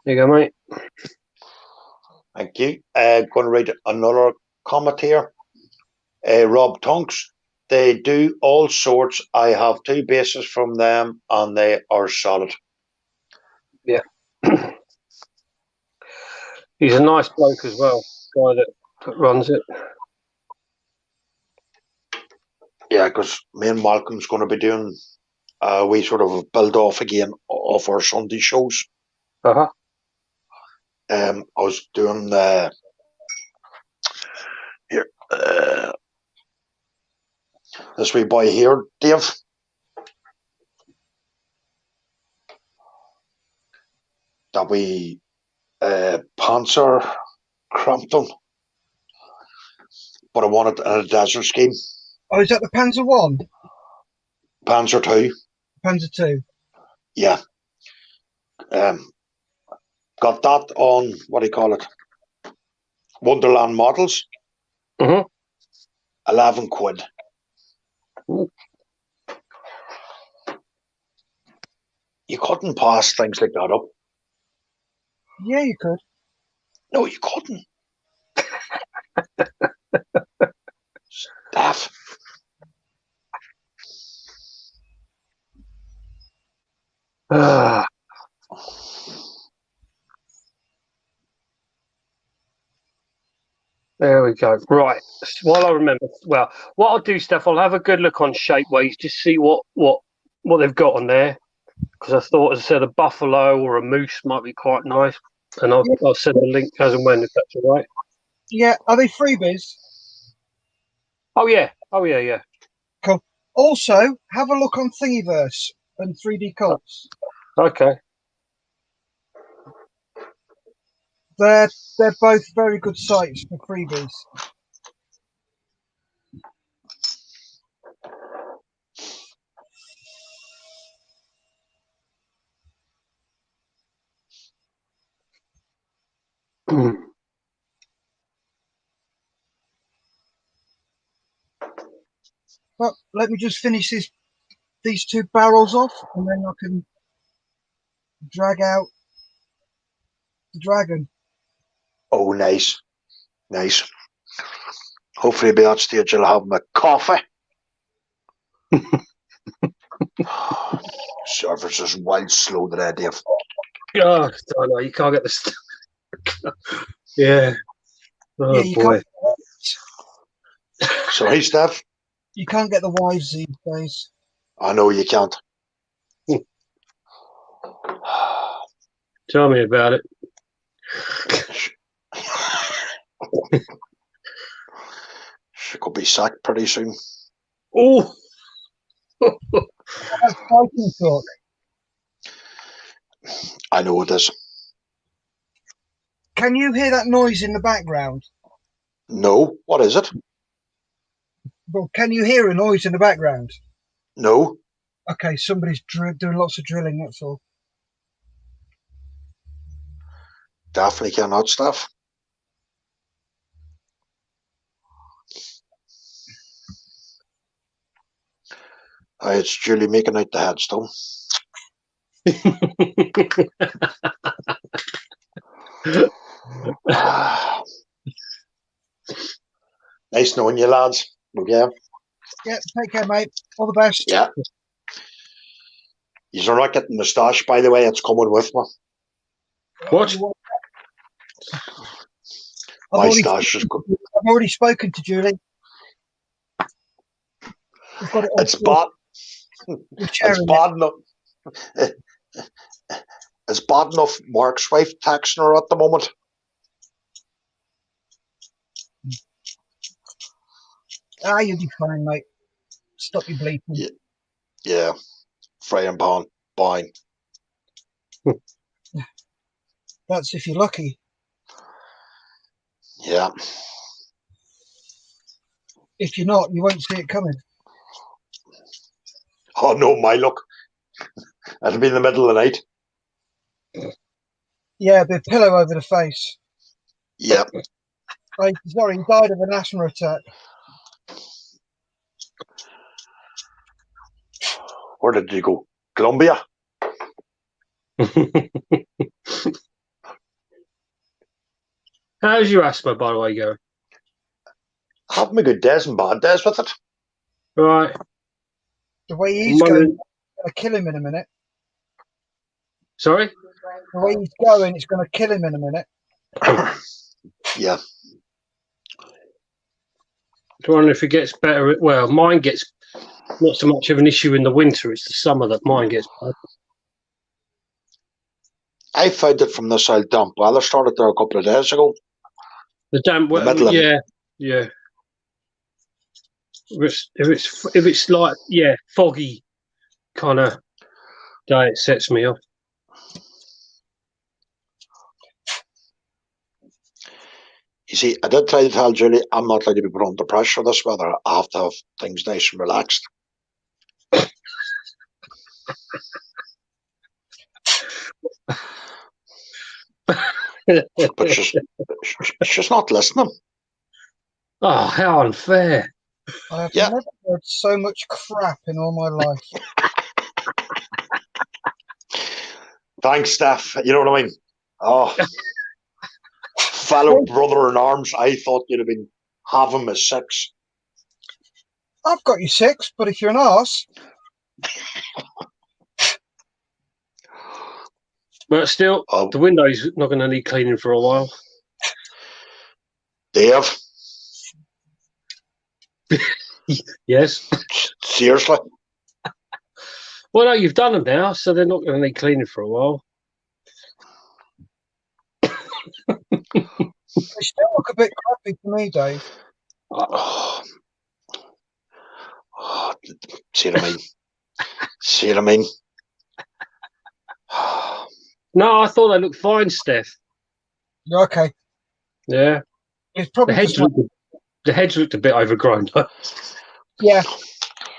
There you go, mate. Thank you. Going to read another comment here. Rob Tonks. They do all sorts. I have 2 bases from them and they are solid. Yeah. He's a nice bloke as well, guy that runs it. Yeah, because me and Malcolm's going to be doing we sort of build off again of our Sunday shows. Uh-huh. I was doing here this wee boy here, Dave. That wee Panzer Crampton, but I wanted in a desert scheme. Oh, is that the Panzer 1? Panzer 2. Panzer 2? Yeah. Got that on, what do you call it? Wonderland Models. Mm-hmm. 11 quid. Ooh. You couldn't pass things like that up. Yeah, you could. No, you couldn't. Staff. There we go. Right. While I remember, well, what I'll do, Steph, I'll have a good look on Shapeways, just see what they've got on there. Because I thought, as I said, a buffalo or a moose might be quite nice. And I'll send the link as and when, if that's all right. Yeah, are they freebies? Oh, yeah. Oh, yeah, yeah. Cool. Also, have a look on Thingiverse and 3D Cults. Okay. They're both very good sites for freebies. Well, let me just finish these 2 barrels off, and then I can drag out the dragon. Oh, nice. Nice. Hopefully by that stage I'll have my coffee. Service is wild slow today, Dave. Oh, I know. You can't get the yeah. Oh, Yeah, you boy. Sorry, Steph. You can't get the wives these days. I know you can't. Tell me about it. She could be sacked pretty soon. Oh. That's fighting talk. I know it is. Can you hear that noise in the background? No. What is it? Well, can you hear a noise in the background? No. Okay, somebody's doing lots of drilling, that's all. Definitely cannot, Steph. It's Julie making out the headstone. Nice knowing you, lads. Okay. Yeah, take care, mate. All the best. Yeah. You're not getting moustache, by the way. It's coming with me. What? My stash is good. I've already spoken to Julie. We've got it all It's bad. It's bad enough. It's bad enough Mark's wife texting her at the moment. You'll be fine, mate. Stop your bleeping. Yeah. Frying pan. Buying. That's if you're lucky. Yeah. If you're not, you won't see it coming. Oh no, my luck. It'll be in the middle of the night. Yeah, the pillow over the face. Yeah. Sorry, he died of an asthma attack. Where did you go? Colombia? How's your asthma, by the way, Gary? Having a good days and bad days with it. Right. The way he's going, it's going to kill him in a minute. Sorry? The way he's going, it's going to kill him in a minute. Yeah. I wonder if it gets better. Well, mine gets not so much of an issue in the winter. It's the summer that mine gets bad. I found it from this old damp weather. Started there a couple of days ago. The damp weather, yeah. If it's like foggy kind of day, it sets me off. You see, I did try to tell Julie I'm not allowed to be put under pressure this weather. I have to have things nice and relaxed. But she's not listening. Oh, how unfair. I have never heard so much crap in all my life. Thanks, Steph. You know what I mean? Oh, fellow brother in arms, I thought you'd have been having my six. I've got you six, but if you're an arse. But still, the window's not going to need cleaning for a while. Dave? Yes. Seriously? Well, no, you've done them now, so they're not going to need cleaning for a while. They still look a bit crappy to me, Dave. See what I mean? See what I mean? No, I thought they looked fine, Steph. You're okay. Yeah. It's probably the hedge looked a bit overgrown. Yeah.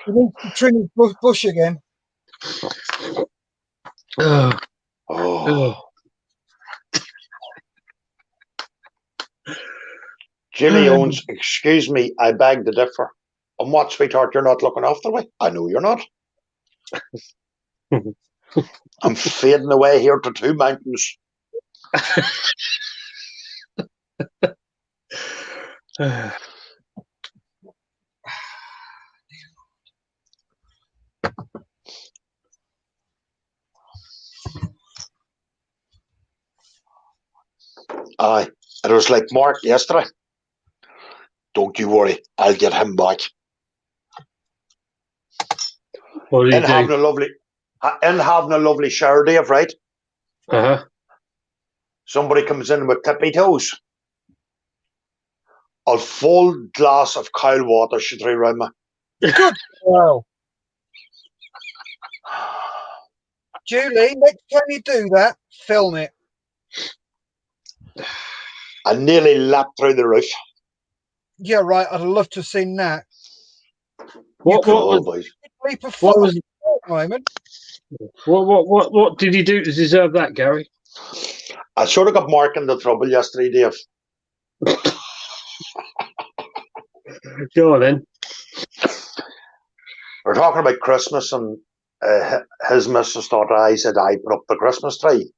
You need to trim his bush again. Julie owns, excuse me, I beg to differ. On what, sweetheart, you're not looking after me? I know you're not. I'm fading away here to two mountains. Aye, it was like Mark yesterday. Don't you worry, I'll get him back. What did he do? Having a lovely shower, Dave, right? Uh-huh. Somebody comes in with tippy toes. A full glass of cold water she threw around me. Good girl. Julie, next time you do that, film it. I nearly leapt through the roof. Yeah, right. I'd love to have seen that. What did he do to deserve that, Gary? I sort of got Mark into trouble yesterday, Dave. Go on then. We're talking about Christmas, and his missus thought I said I put up the Christmas tree.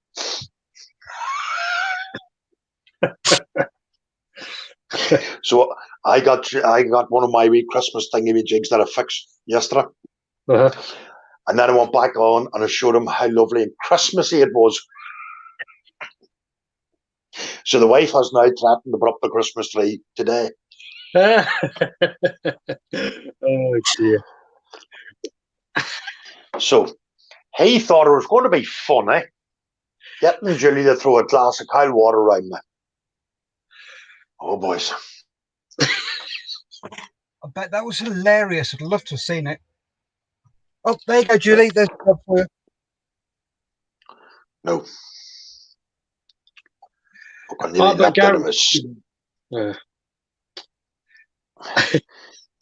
So I got one of my wee Christmas thingy jigs that I fixed yesterday. And then I went back on and I showed him how lovely and Christmassy it was. So the wife has now threatened to put up the Christmas tree today. Oh dear. So he thought it was going to be funny getting Julie to throw a glass of cold water around me. Oh, boys. I bet that was hilarious. I'd love to have seen it. Oh, there you go, Julie. There's a job for you. No. I nearly lapped out of my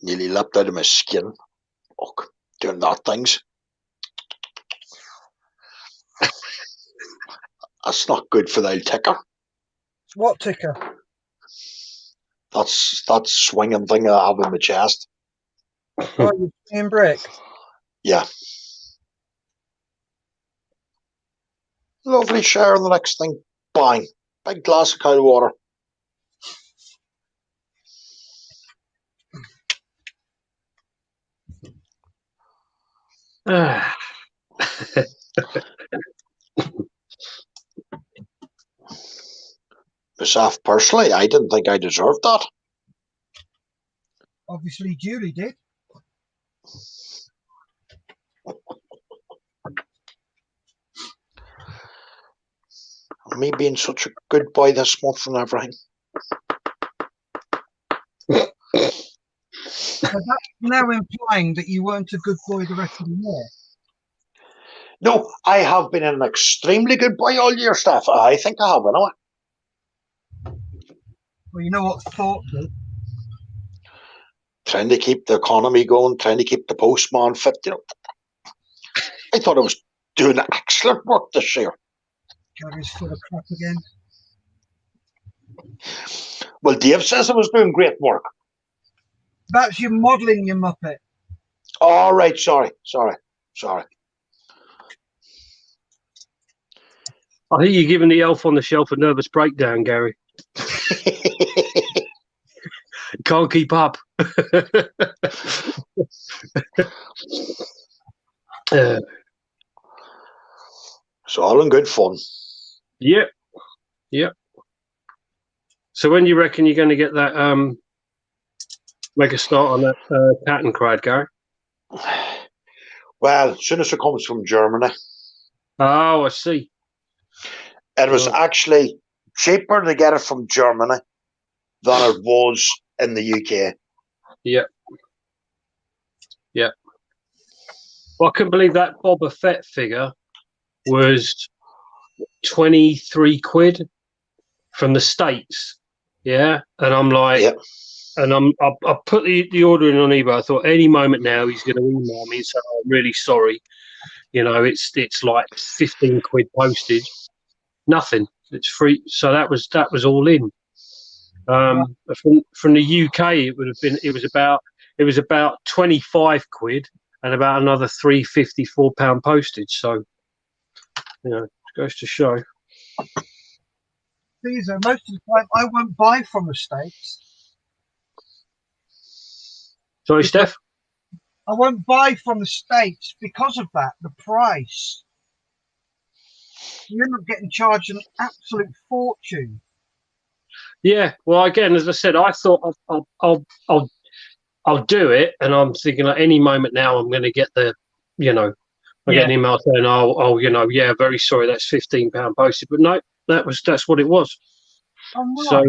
nearly lapped out of my skin. Fuck, doing that things. That's not good for the old ticker. What ticker? That's that swinging thing I have in my chest. Oh, you're swinging brick? Yeah. Lovely share on the next thing. Bang. Big glass of cold water. Myself personally, I didn't think I deserved that. Obviously, Julie did. Me being such a good boy this month and everything. So that's now implying that you weren't a good boy the rest of the year. No, I have been an extremely good boy all year, Steph. I think I have, anyway. Well, you know what thought did? Trying to keep the economy going, trying to keep the postman fit. You know, I thought I was doing excellent work this year. Gary's full of crap again. Well, Dave says I was doing great work. That's you modelling, you muppet. All right, sorry. I think you're giving the elf on the shelf a nervous breakdown, Gary. Can't keep up. So all in good fun. Yep. So when do you reckon you're going to get that? Make a start on that cat and cried, Gary? Well, as soon as it comes from Germany. Oh, I see. It was actually cheaper to get it from Germany than it was in the UK. Yeah. Well, I couldn't believe that Boba Fett figure was 23 quid from the States. Yeah. And I'm like, and I put the order in on eBay. I thought any moment now he's going to email me and say, oh, I'm really sorry. You know, it's like 15 quid postage. Nothing. It's free. So that was all in. From the UK, it was about 25 quid and about another £354 postage. So, you know, it goes to show. These are most of the time I won't buy from the States. Sorry, Steph? I won't buy from the States because of that, the price. You're not getting charged an absolute fortune. Yeah, well, again, as I said, I thought I'll do it, and I'm thinking like any moment now I'm going to get the, you know, I get an email saying, oh, you know, yeah, very sorry, that's £15 posted, but no, that's what it was. Oh, nice. So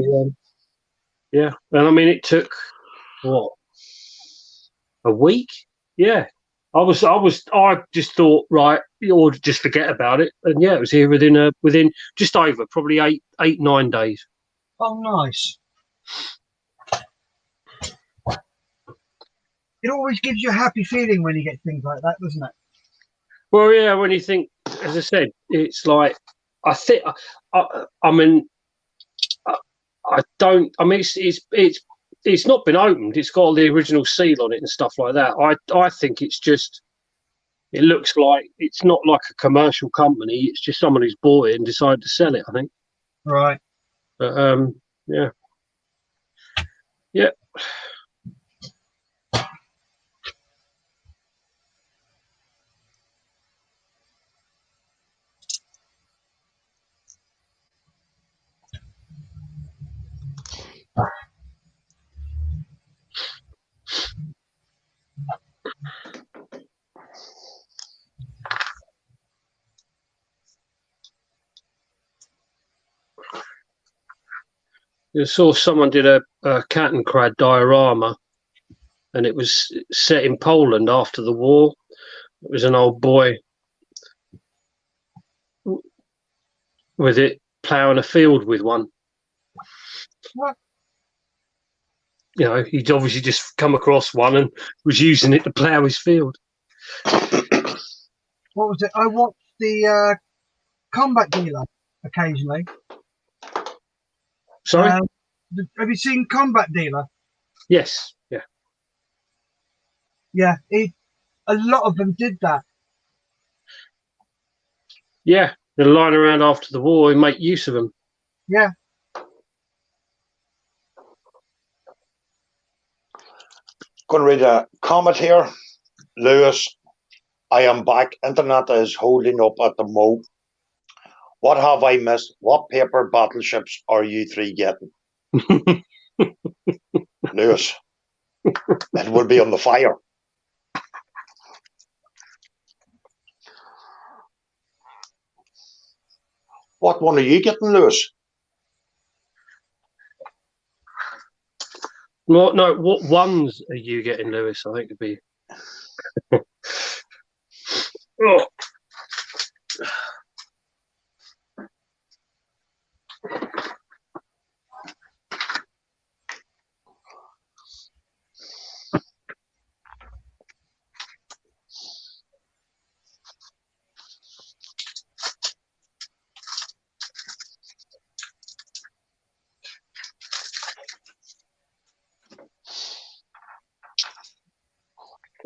yeah, and I mean it took what, a week? Yeah, I just thought, right, or just forget about it, and yeah, it was here within just over probably 9 days. Oh, nice. It always gives you a happy feeling when you get things like that, doesn't it? Well, yeah, when you think, as I said, it's like, I mean, it's it's not been opened. It's got the original seal on it and stuff like that. I think it's just, it looks like it's not like a commercial company. It's just someone who's bought it and decided to sell it, I think. Right. But yeah. Yeah. I saw someone did a cat and crab diorama, and it was set in Poland after the war. It was an old boy with it ploughing a field with one. What? You know, he'd obviously just come across one and was using it to plough his field. What was it? I watched the Combat Dealer occasionally. Sorry? Have you seen Combat Dealer? Yes. Yeah. Yeah, a lot of them did that. Yeah. They're lying around after the war and make use of them. Yeah. Going to read a comment here. Lewis, I am back. Internet is holding up at the mo. What have I missed? What paper battleships are you three getting? Lewis, it will be on the fire. What one are you getting, Lewis? Well, no, what ones are you getting, Lewis? I think it'd be. Oh.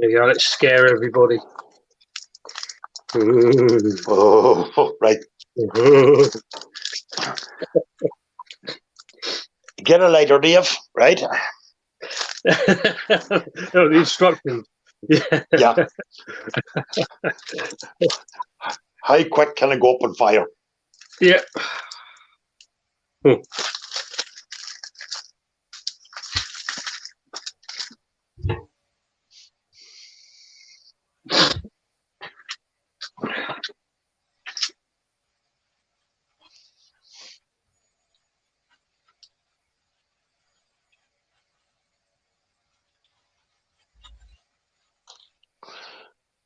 There you go. Let's scare everybody. Oh, right. Get a lighter, Dave, right? Oh, the instructions. Yeah. Yeah. How quick can it go up on fire? Yeah.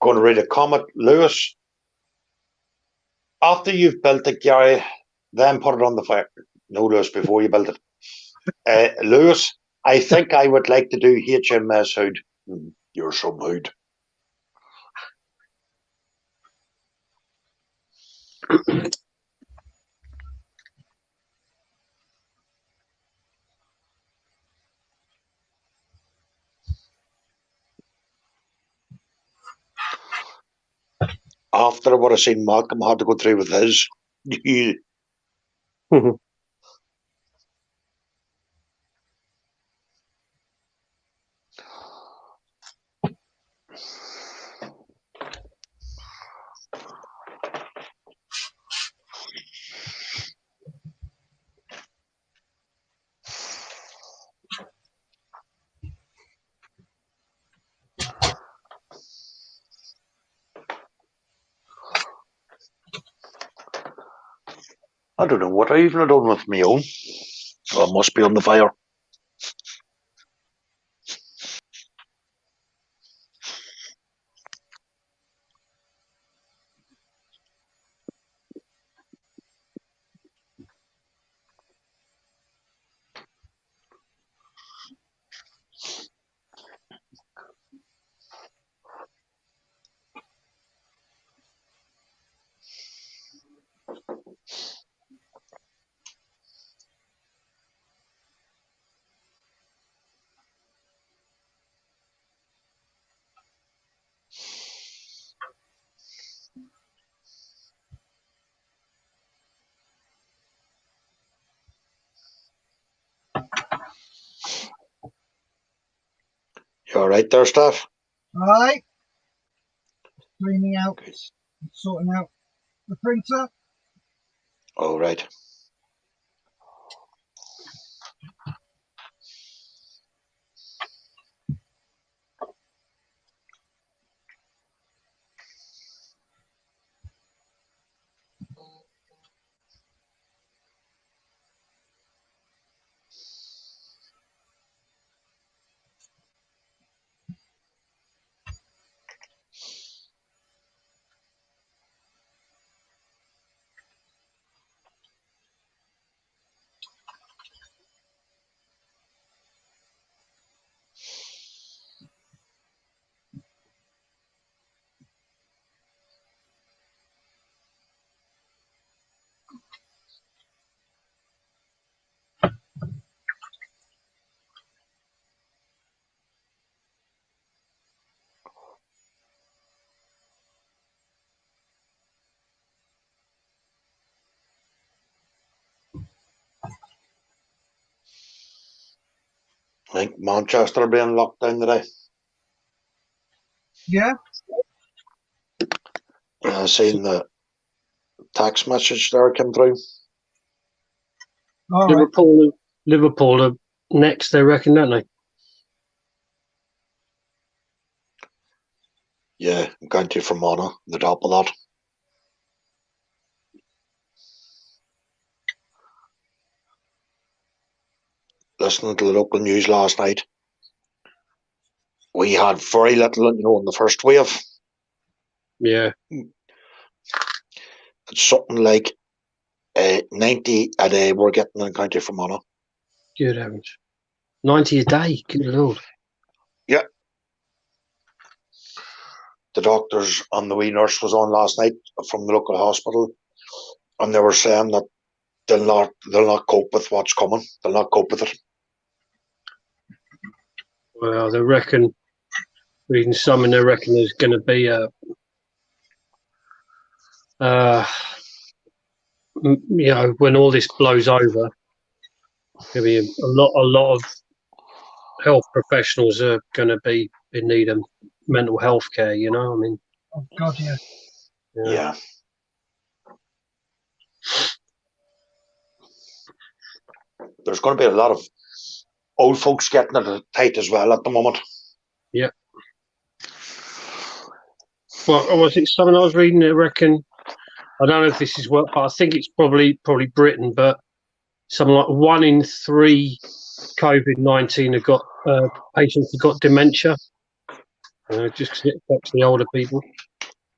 Going to read a comment. Lewis, after you've built it, Gary, then put it on the fire. No, Lewis, before you build it. Lewis, I think I would like to do HMS Hood. You're some hood. After what I've seen Malcolm had to go through with his. I don't know what I even have done with my own. Well, it must be on the fire. You all right there, Steph? All right. Cleaning out, sorting out the printer. All right. I think Manchester being locked down today. Yeah. I seen the text message there come through. All right. Liverpool are next, they reckon, don't they? Yeah, County Fermanagh, the top of that. Listening to the local news last night, we had very little, in the first wave. Yeah. It's something like 90 a day we're getting in County Fermanagh. Good heavens. 90 a day, good lord. Yeah. The doctors and the wee nurse was on last night from the local hospital, and they were saying that they'll not cope with what's coming. They'll not cope with it. Well, they reckon, reading some, and they reckon there's going to be when all this blows over, there'll be a lot of health professionals are going to be in need of mental health care. I mean, Oh God, yeah. Yeah. There's going to be a lot of old folks getting it tight as well at the moment. Yeah. Well, was it something I was reading? They reckon, I don't know if this is what, but I think it's probably Britain, but something like 1 in 3 COVID-19 have got patients have got dementia. Just because it affects the older people.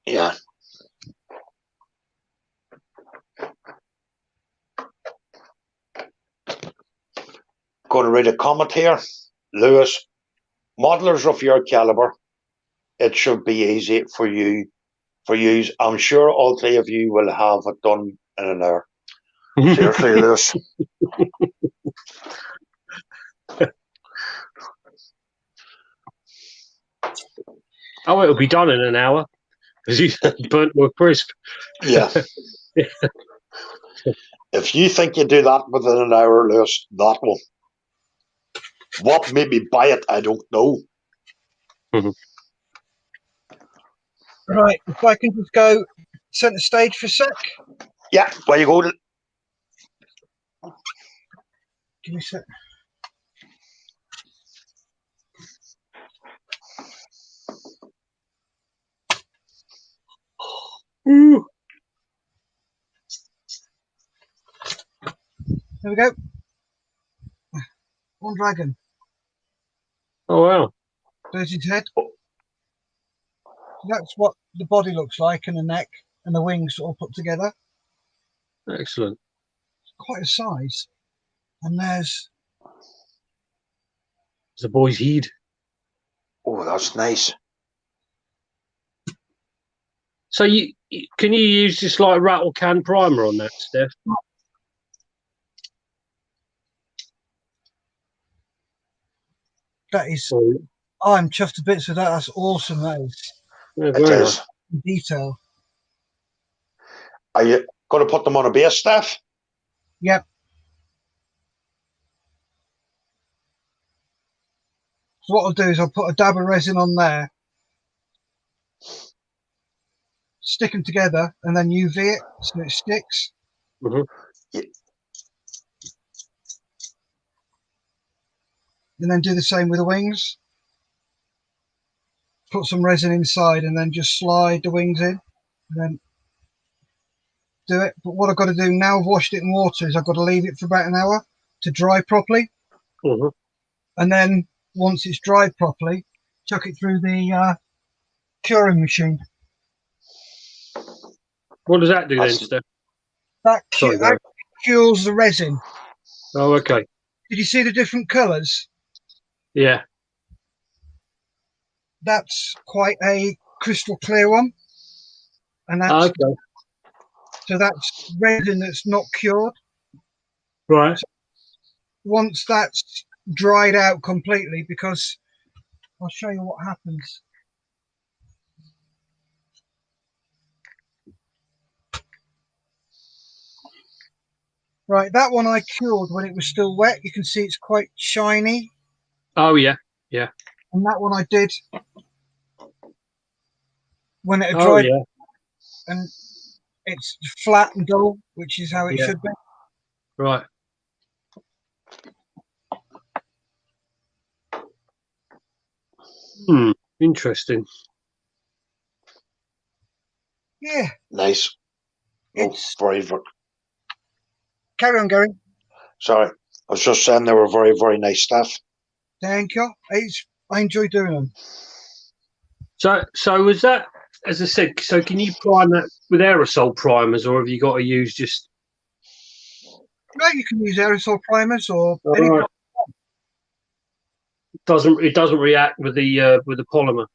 Yeah. Going to read a comment here. Lewis, modelers of your caliber, it should be easy for you. I'm sure all three of you will have it done in an hour. Seriously, Lewis. Oh, it'll be done in an hour because he's burnt to a crisp. Yeah. If you think you do that within an hour, Lewis, that will. What made me buy it, I don't know. Right. If I can just go centre stage for a sec. Yeah, where you go? Give me a sec. Ooh. There we go. One dragon. Oh wow! There's his head. That's what the body looks like, and the neck and the wings all put together. Excellent. Quite a size. And there's The boy's heed. Oh, that's nice. So can you use this like rattle can primer on that, Steph? that is. Oh, I'm chuffed to bits with that. That's awesome. That is yeah, It very is. nice. detail. Are you going to put them on a base, Steph? Yep. So what I'll do is I'll put a dab of resin on there, stick them together, and then UV it so it sticks. Mm-hmm. And then do the same with the wings. Put some resin inside and then just slide the wings in and then do it. But what I've got to do now I've washed it in water is I've got to leave it for about an hour to dry properly. Mm-hmm. And then once it's dried properly, chuck it through the curing machine. What does that do then, Steph? That Sorry, Gary. cures the resin. Oh, okay. Did you see the different colours? Yeah. That's quite a crystal clear one. And that's Okay. so that's resin that's not cured. Right. Once that's dried out completely, because I'll show you what happens. Right, that one I cured when it was still wet. You can see it's quite shiny. Oh, yeah. Yeah. And that one I did when it had Oh, dried, yeah. and it's flat and dull, which is how it Yeah. should be. Right. Interesting. Yeah. Nice. Oh, It's very. carry on, Gary. Sorry, I was just saying they were very, very nice stuff. Thank you. I enjoy doing them. So was that, as I said, so can you prime that with aerosol primers, or have you got to use just? No, you can use aerosol primers or All any. right. It doesn't react with the polymer.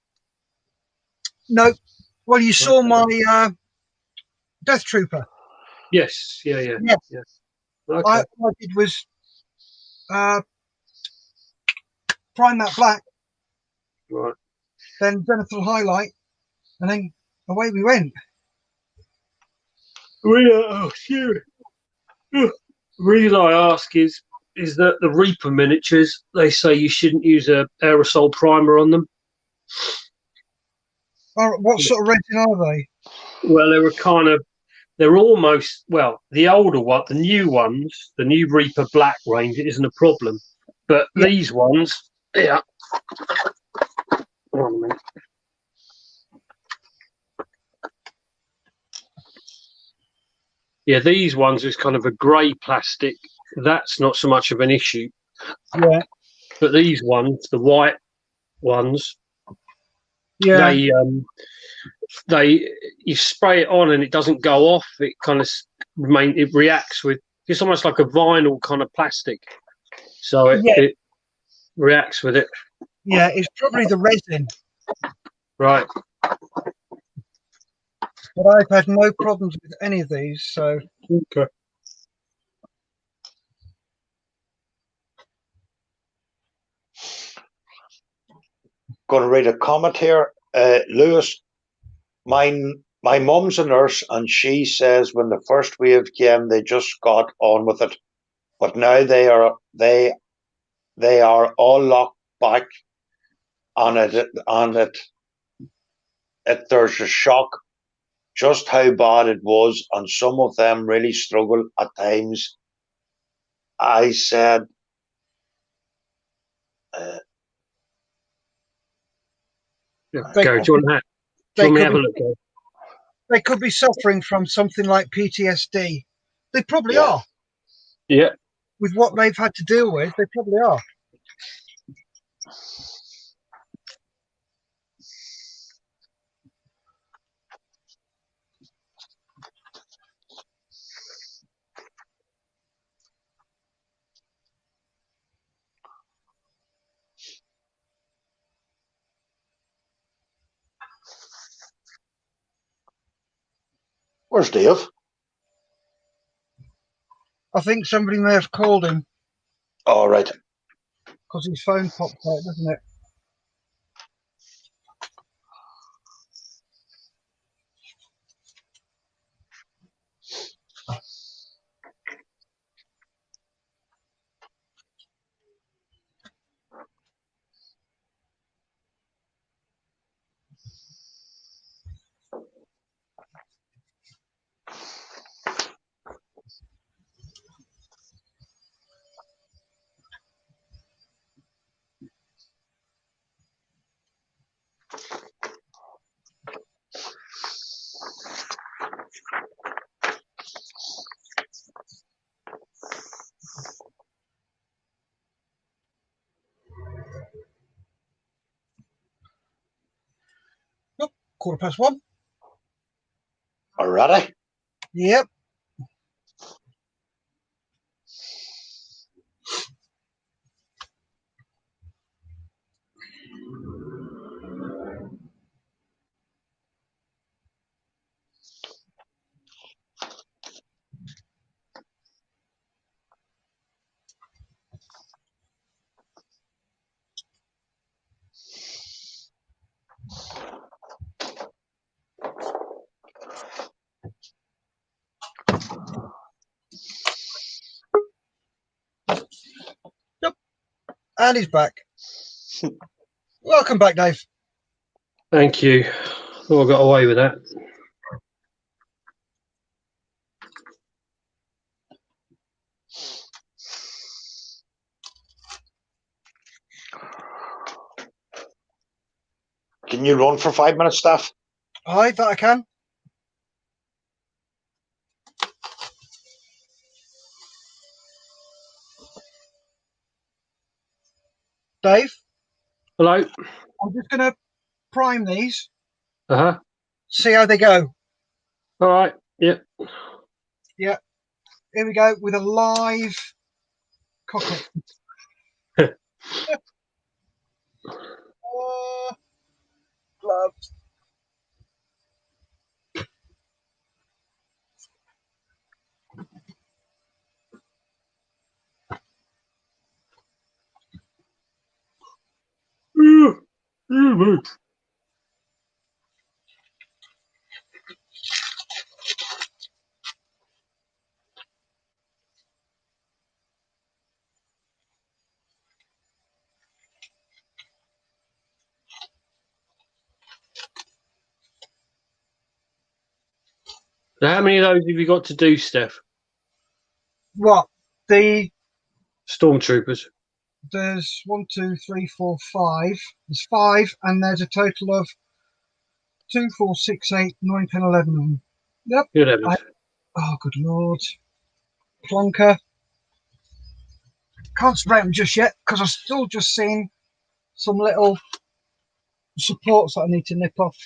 No. Well, you saw my Death Trooper. Yes. Yeah. Yeah. Yeah. Yeah. Okay. What I did was prime that black, Right. then zenithal highlight, and then away we went. The reason I ask is that the Reaper miniatures, they say you shouldn't use a aerosol primer on them. What sort of resin are they? Well, they're almost, well, the older one, the new ones, the new Reaper Black range, it isn't a problem. But Yeah. these ones, yeah. Hold on a minute. Yeah, these ones is kind of a grey plastic. That's not so much of an issue. Yeah. But these ones, the white ones, Yeah. they you spray it on and it doesn't go off. It kind of it reacts with, it's almost like a vinyl kind of plastic. So it reacts with it. Yeah, it's probably the resin. Right. But I've had no problems with any of these, so Okay. Going to read a comment here. Lewis, my mum's a nurse, and she says when the first wave came, they just got on with it, but now they are all locked back on it. There's a shock just how bad it was, and some of them really struggle at times. I said, Yeah. Gary, do you want me to have a look? Gary? they could be suffering from something like PTSD. They probably yeah, are. Yeah. With what they've had to deal with, they probably are. where's Dave? I think somebody may have called him All right. because his phone popped out, doesn't it? 1:15. Alrighty. Yep. Yep. And he's back. Welcome back, Dave. Thank you. Thought I got away with that. Can you run for 5 minutes, Steph? I thought I can. Dave, Hello. I'm just going to prime these, Uh-huh. see how they go. All right. Yep. Yeah. Here we go with a live cockpit. Gloves. So how many of those have you got to do, Steph? What? There's Stormtroopers. 1, 2, 3, 4, 5. There's 5, and there's a total of 2, 4, 6, 8, 9, 10, 11 of them. Yep. Good heavens. Oh, good lord. Plonker. Can't spray them just yet because I've still just seen some little supports that I need to nip off.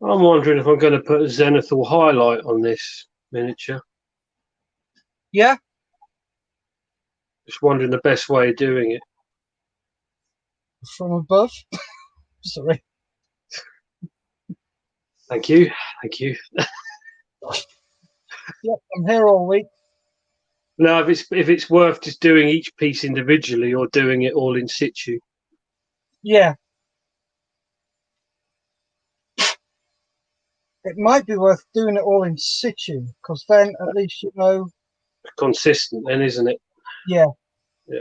I'm wondering if I'm going to put a zenithal highlight on this miniature. Yeah, Just wondering the best way of doing it. from above. Sorry. Thank you. Thank you. Yep, I'm here all week. Now, if it's worth just doing each piece individually or doing it all in situ. Yeah. It might be worth doing it all in situ because then at least you know. Consistent then, isn't it? Yeah. Yeah.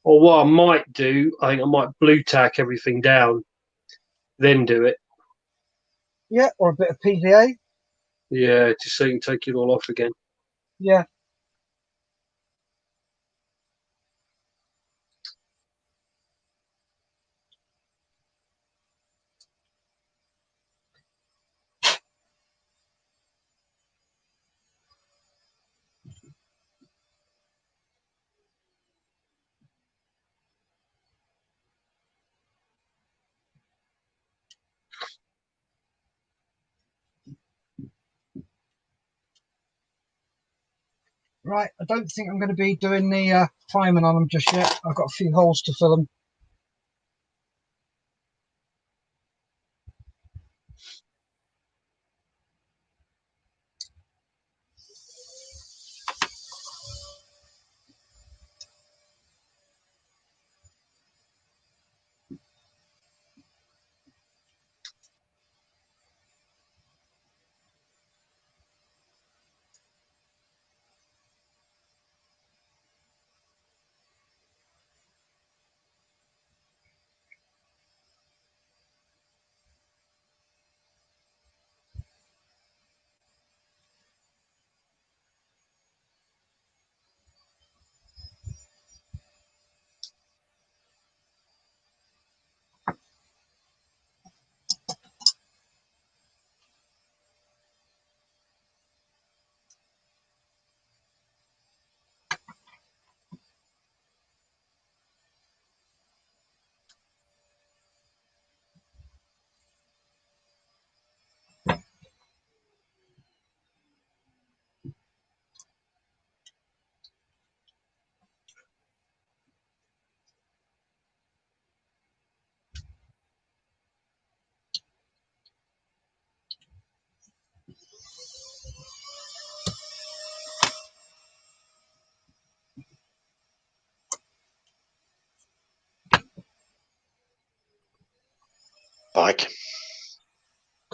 Or what I might do, I think I might blue tack everything down, then do it. Yeah, or a bit of PVA. Yeah, just so you can take it all off again. Yeah. Right, I don't think I'm going to be doing the priming on them just yet. I've got a few holes to fill them.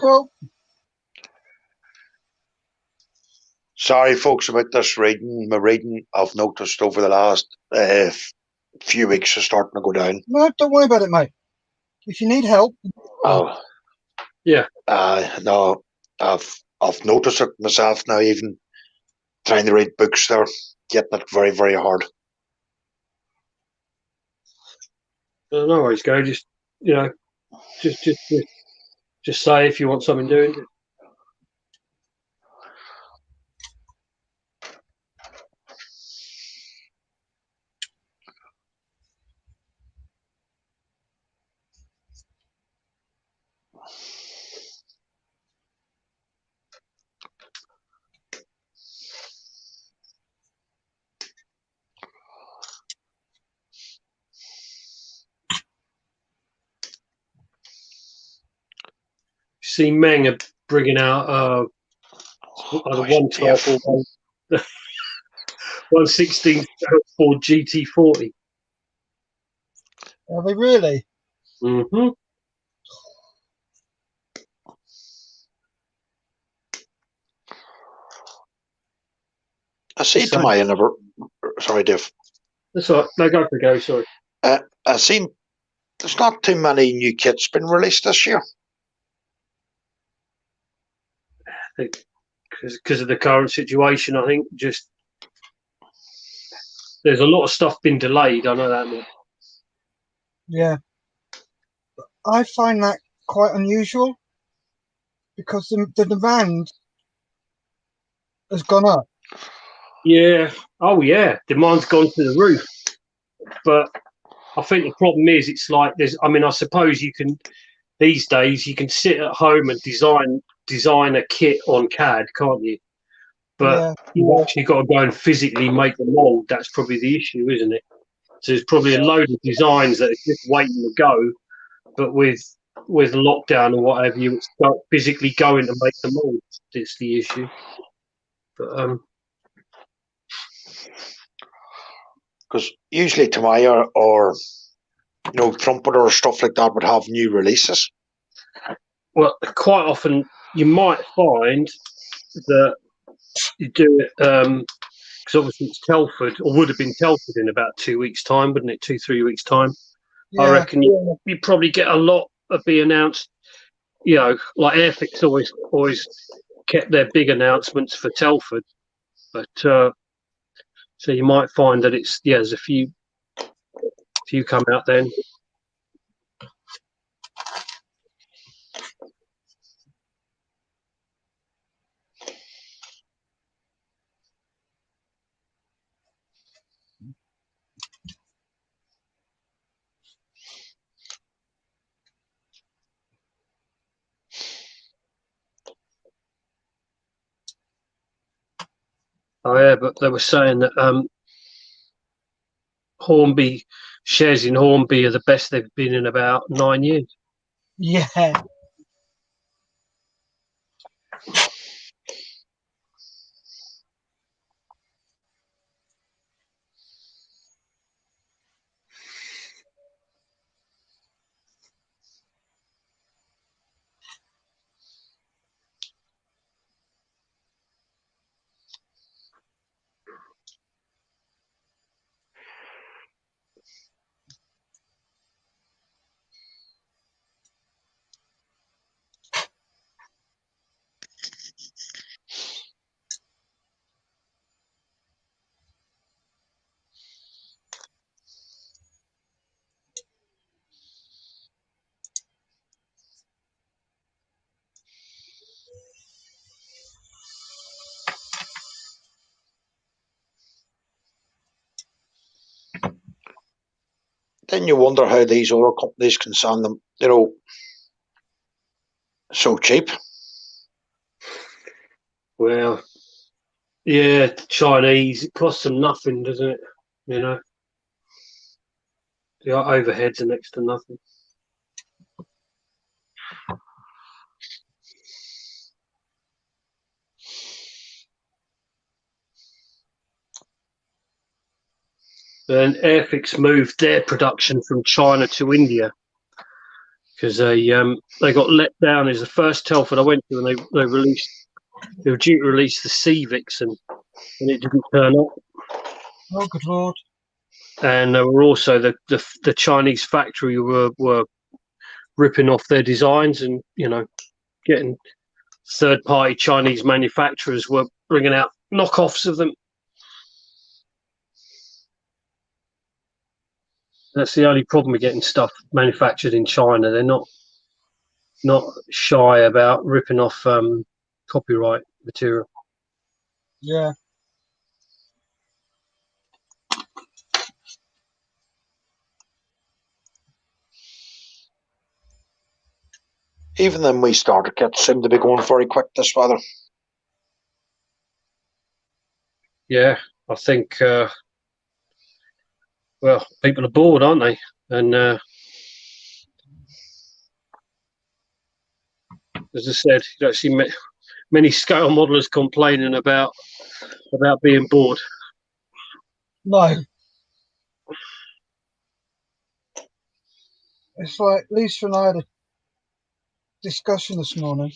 Cool. Sorry, folks, about this reading. My reading, I've noticed over the last few weeks is starting to go down. No, don't worry about it, mate. If you need help. Oh, Yeah. No, I've noticed it myself now. Even trying to read books, they're getting it very, very hard. No worries, go. Just just say if you want something doing. See, Meng are bringing out either 112 or 116 Ford GT40. Are they really? Mm-hmm. I see to my never. Sorry, Dave. That's all right. No, go for it, go. Sorry. I seen there's not too many new kits been released this year. Because of the current situation, I think just there's a lot of stuff been delayed. I know that much. Yeah. I find that quite unusual because the demand has gone up. Yeah. Oh, yeah. Demand's gone to the roof. But I think the problem is it's like there's. I mean, I suppose you can these days you can sit at home and design a kit on CAD, can't you? But Yeah. you've actually got to go and physically make the mold. That's probably the issue, isn't it? So there's probably a load of designs that are just waiting to go, but with lockdown or whatever, you start physically going to make the mold. It's the issue. But Because usually Tamaya or Trumpeter or stuff like that would have new releases. well, quite often you might find that you do it because obviously it's Telford, or would have been Telford in about 2 weeks' time, wouldn't it? 3 weeks' time. Yeah. I reckon you probably get a lot of be announced. Like Airfix always kept their big announcements for Telford, but so you might find that there's a few come out then. Oh yeah, but they were saying that Hornby shares in Hornby are the best they've been in about 9 years. Yeah. Then you wonder how these other companies can sell them, so cheap. Well, yeah, Chinese, it costs them nothing, doesn't it? The overheads are next to nothing. And Airfix moved their production from China to India. because they got let down. Is the first Telford I went to, and they were due to release the Civics, and it didn't turn up. Oh, good Lord. And there were also the Chinese factory were ripping off their designs, and getting third-party Chinese manufacturers were bringing out knockoffs of them. That's the only problem with getting stuff manufactured in China. They're not shy about ripping off copyright material. Yeah. Even them wee starter kits seem to be going very quick this weather. Yeah, I think, people are bored, aren't they? And as I said, you don't see many scale modelers complaining about being bored. No. It's like Lisa and I had a discussion this morning.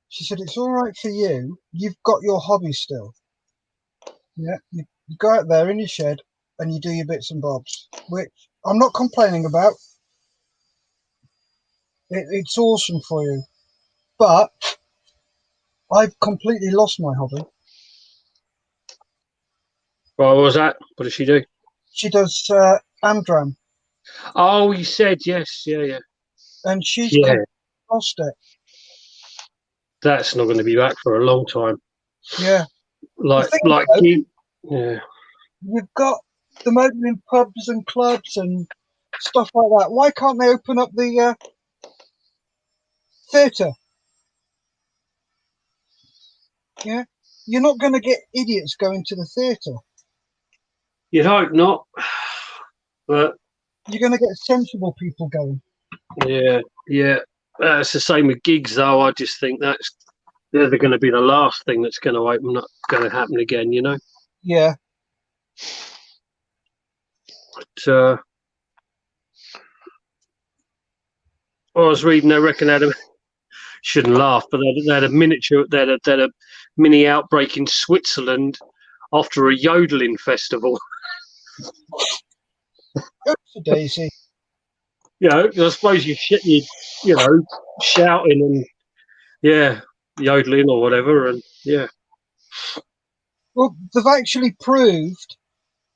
She said, it's all right for you. You've got your hobby still. Yeah. You go out there in your shed and you do your bits and bobs, which I'm not complaining about. It's awesome for you. But I've completely lost my hobby. Well, what was that? What does she do? She does Amdram. Oh, you said yes. Yeah. And she's Yeah. lost it. That's not going to be back for a long time. Yeah. Like you. Yeah. You've got them opening pubs and clubs and stuff like that. Why can't they open up the theatre? Yeah. You're not going to get idiots going to the theatre. You'd hope not. But you're going to get sensible people going. Yeah. It's the same with gigs, though. I just think they're going to be the last thing that's going to open up, going to happen again. Yeah. But I was reading. I reckon they shouldn't laugh, but they had a mini outbreak in Switzerland after a yodeling festival. Daisy. I suppose you shouting and yodeling or whatever, and yeah. Well, they've actually proved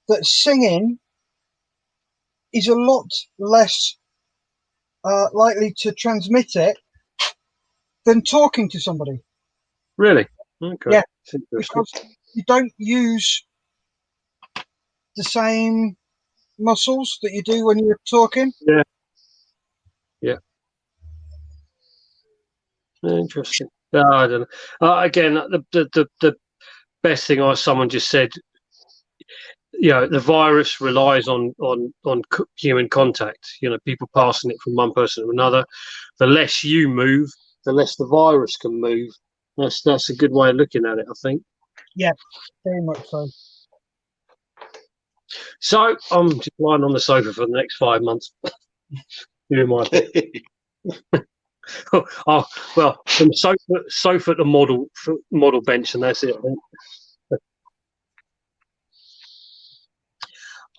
that singing is a lot less likely to transmit it than talking to somebody. Really? Okay. Yeah, because you don't use the same muscles that you do when you're talking. Yeah. Interesting. No, I don't know. Again, the best thing someone just said. The virus relies on human contact. People passing it from one person to another. The less you move, the less the virus can move. That's a good way of looking at it, I think. Yeah, very much so. So I'm just lying on the sofa for the next 5 months. Doing my bit. From sofa to model bench, and that's it. I think.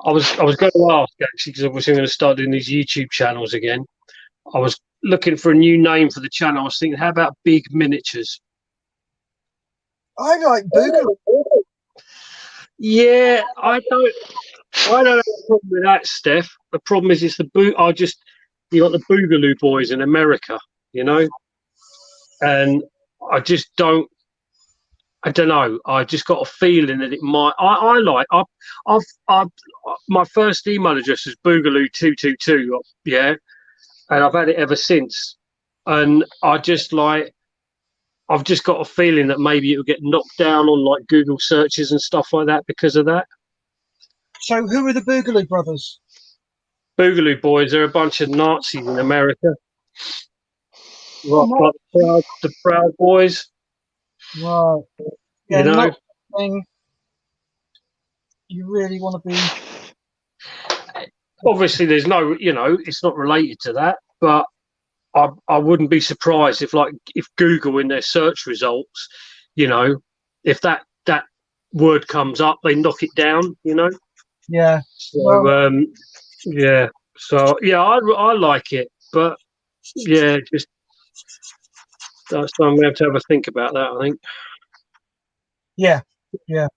I was going to ask, actually, because obviously I'm going to start doing these YouTube channels again. I was looking for a new name for the channel. I was thinking, how about Big Miniatures? I like Boogaloo. Yeah, I don't have a problem with that, Steph. The problem is, it's you got the Boogaloo boys in America, and I just don't. I don't know. I just got a feeling that it might. My first email address was boogaloo222. Yeah, and I've had it ever since. And I've just got a feeling that maybe it'll get knocked down on Google searches and stuff like that because of that. So who are the Boogaloo brothers? Boogaloo boys. They're a bunch of Nazis in America. Like the Proud Boys. Right. Yeah, not something you really want to be. obviously there's no, it's not related to that, but I wouldn't be surprised if Google in their search results, if that word comes up, they knock it down, Yeah. So yeah. So yeah, I like it, but yeah, just that's time we have to have a think about that, I think. Yeah. Yeah.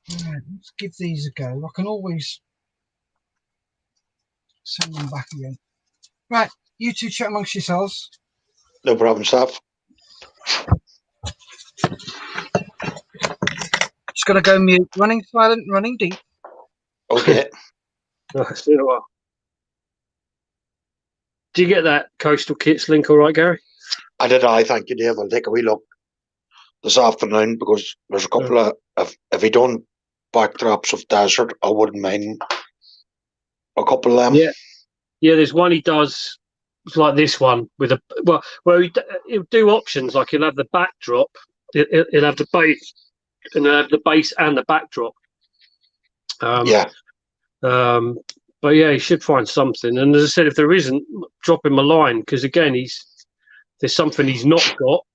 Right, let's give these a go. I can always send them back again. Right, you two chat amongst yourselves. No problem, staff. Just got to go mute. Running silent, running deep. Okay. It's been a while. Do you get that Coastal Kits link all right, Gary? I did. I thank you, Dave. I'll take a wee look this afternoon because there's a couple of if he done backdrops of desert, I wouldn't mind a couple of them. Yeah. There's one he does. It's like this one with where he'll do options like he'll have the backdrop, he'll have the base, and he'll have the base and the backdrop. But yeah, he should find something. And as I said, if there isn't, drop him a line because again, there's something he's not got.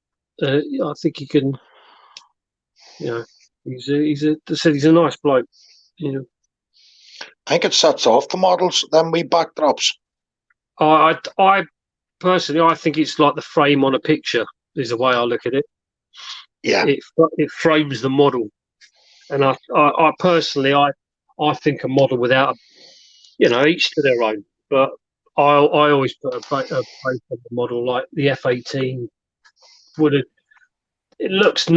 I think he can. He's a nice bloke. I think it sets off the models. Then we backdrops. I personally, I think it's like the frame on a picture is the way I look at it. Yeah, it frames the model, and I personally, I think a model without, each to their own. But I always put a base on the model like the F18 would have. It looks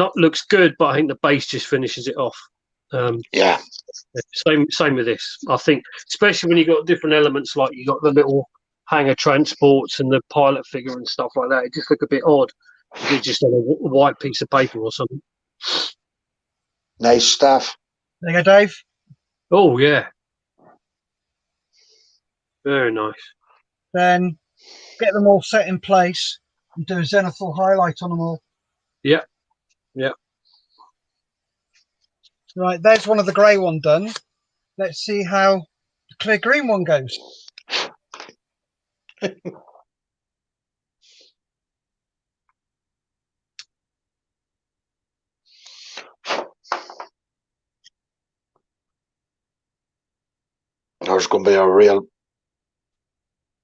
good, but I think the base just finishes it off. yeah. Same with this. I think, especially when you've got different elements, like you got the little hangar transports and the pilot figure and stuff like that. It just look a bit odd. It's just on a white piece of paper or something. Nice stuff. There you go, Dave. Oh yeah, very nice. Then get them all set in place and do a zenithal highlight on them all. Yeah. Right, there's one of the grey one done. Let's see how the clear green one goes. There's going to be a real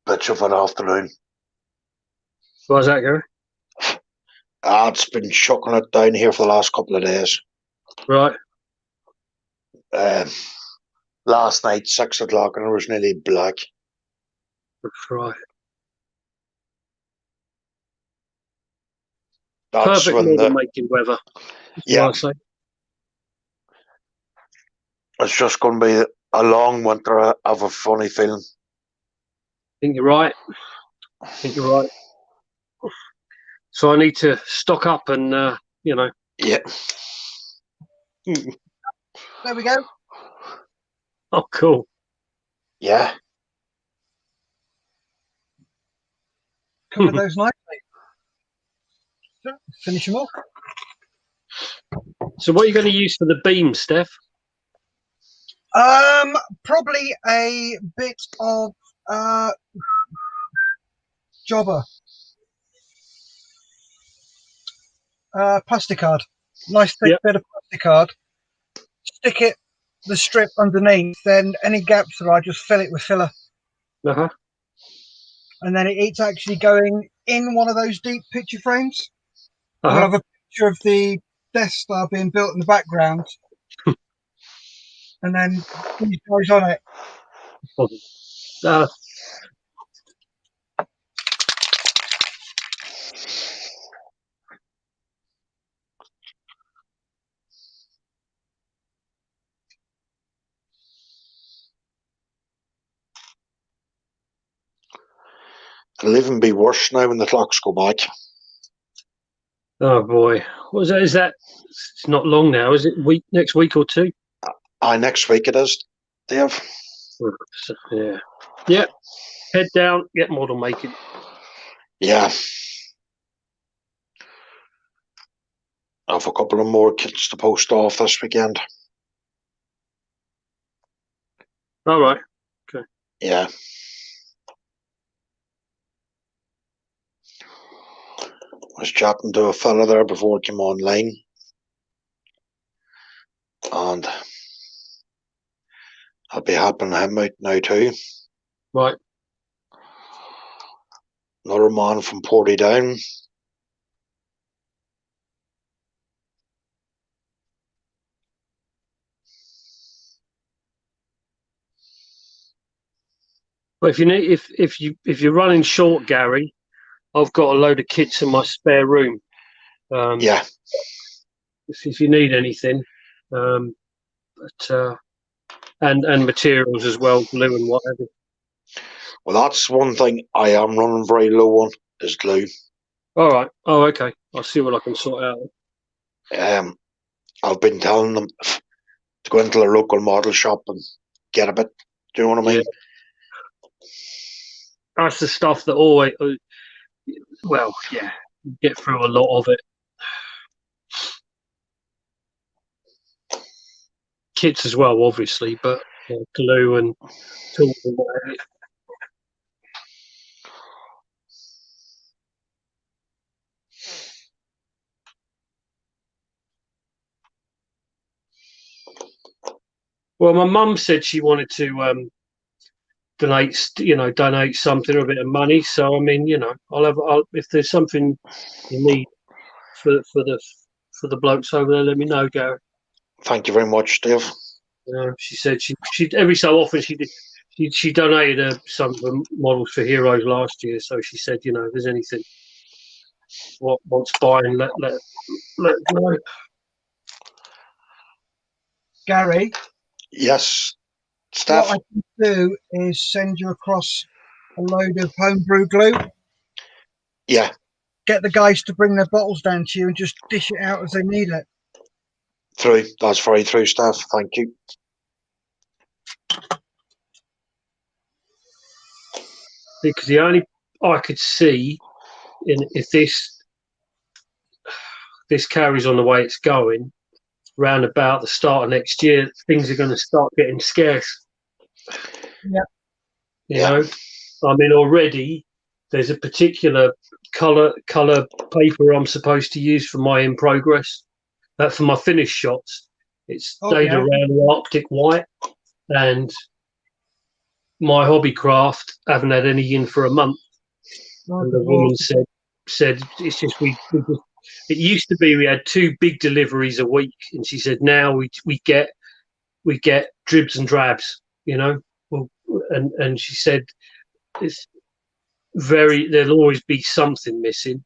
bitch of an afternoon. Why's that, Gary? It's been chucking it down here for the last couple of days. Right. Last night, 6 o'clock, and it was nearly black. That's right. That's Perfect when model making weather. Yeah. It's just going to be a long winter. I have a funny feeling. I think you're right. So I need to stock up and, Yeah. There we go. Oh, cool. Yeah. Cover those nicely. So, finish them off. So what are you going to use for the beam, Steph? Probably a bit of jobber. Plasticard. Nice thick bit of plasticard. Stick it, the strip underneath, then any gaps that I just fill it with filler. Uh-huh. And then it's actually going in one of those deep picture frames. I'm going to have a picture of the Death Star being built in the background. And then these guys on it. It'll even be worse now when the clocks go back. Oh boy, what is that? Is that? It's not long now, is it? Next week or two? Next week it is, Dave. So, yeah. Head down, get model making. Yeah. I have a couple of more kits to post off this weekend. All right. Okay. Yeah. I was chatting to a fella there before it came online, and I'll be helping him out now too. Right. Another man from Portadown. Well, if you need, if you're running short, Gary, I've got a load of kits in my spare room. Yeah. If you need anything, but and materials as well, glue and whatever. Well, that's one thing I am running very low on is glue. All right. Oh, okay. I'll see what I can sort out. I've been telling them to go into their local model shop and get a bit. Do you know what I mean? That's the stuff that always. Well, yeah, you get through a lot of it. Kits as well, obviously, but glue and tools and whatever. Well, my mum said she wanted to donate something or a bit of money. So I mean, I'll if there's something you need for the blokes over there, let me know, Gary. Thank you very much, Dave. She said she every so often she donated some of the models for Heroes last year. So she said, if there's anything what wants buying, let know. Gary, Yes, Steph. what I can do is send you across a load of homebrew glue. Yeah. Get the guys to bring their bottles down to you and just dish it out as they need it. Through. That's very true, Steph. Thank you. Because the only I could see if this carries on the way it's going, round about the start of next year, things are going to start getting scarce. Yeah. You know, I mean, already there's a particular color paper I'm supposed to use for my in progress, for my finished shots. It's dated around the Arctic white, and my Hobbycraft haven't had any in for a month. And the woman said it's just it used to be we had 2 big deliveries a week, and she said now we get dribs and drabs, and she said it's there'll always be something missing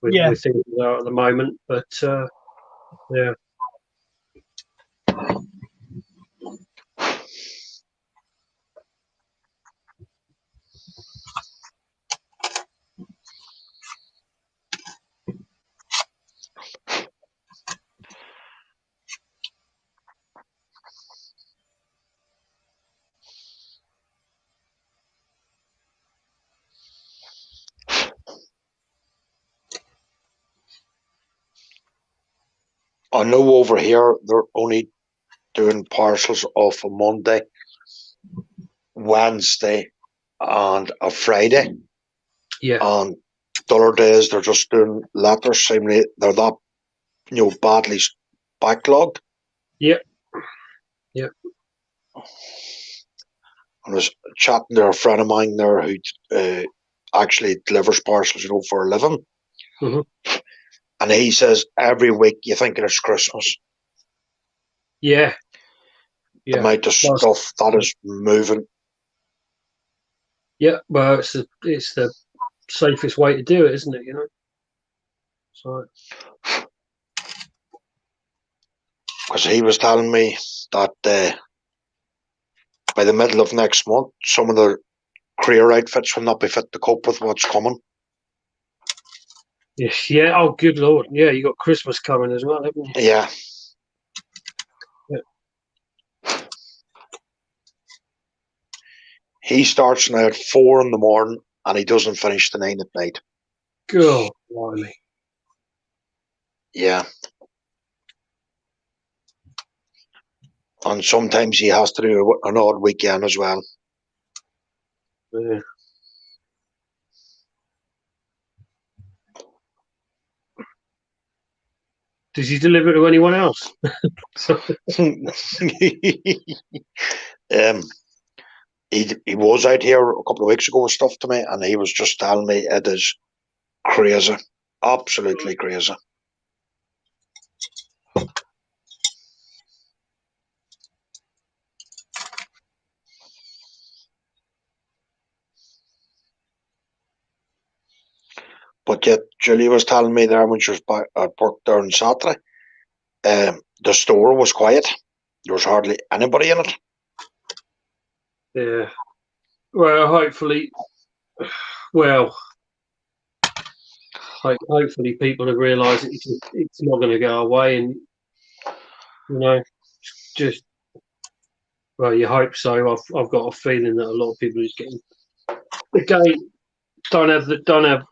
with things that are at the moment, but yeah. I know over here they're only doing parcels off a Monday, Wednesday, and a Friday. Yeah. And the other days they're just doing letters. Seemingly they're that badly backlogged. Yep. Yep. I was chatting to a friend of mine there who actually delivers parcels, for a living. Mm-hmm. And he says every week you think it's Christmas. Yeah. The amount of stuff that is moving. Yeah, well, it's the safest way to do it, isn't it? So. Because he was telling me that by the middle of next month, some of the career outfits will not be fit to cope with what's coming. Yeah. Oh, good Lord. Yeah, you got Christmas coming as well, haven't you? Yeah. He starts now at 4 in the morning and he doesn't finish the 9 at night. God, blimey. Yeah. And sometimes he has to do an odd weekend as well. Yeah. Does he deliver to anyone else? He was out here a couple of weeks ago with stuff to me, and he was just telling me it is crazy, absolutely crazy. But yet, Julie was telling me there when she was back at work there on Saturday, the store was quiet. There was hardly anybody in it. Yeah. Well, hopefully people have realised it's not going to go away, and just you hope so. I've got a feeling that a lot of people are just getting again don't have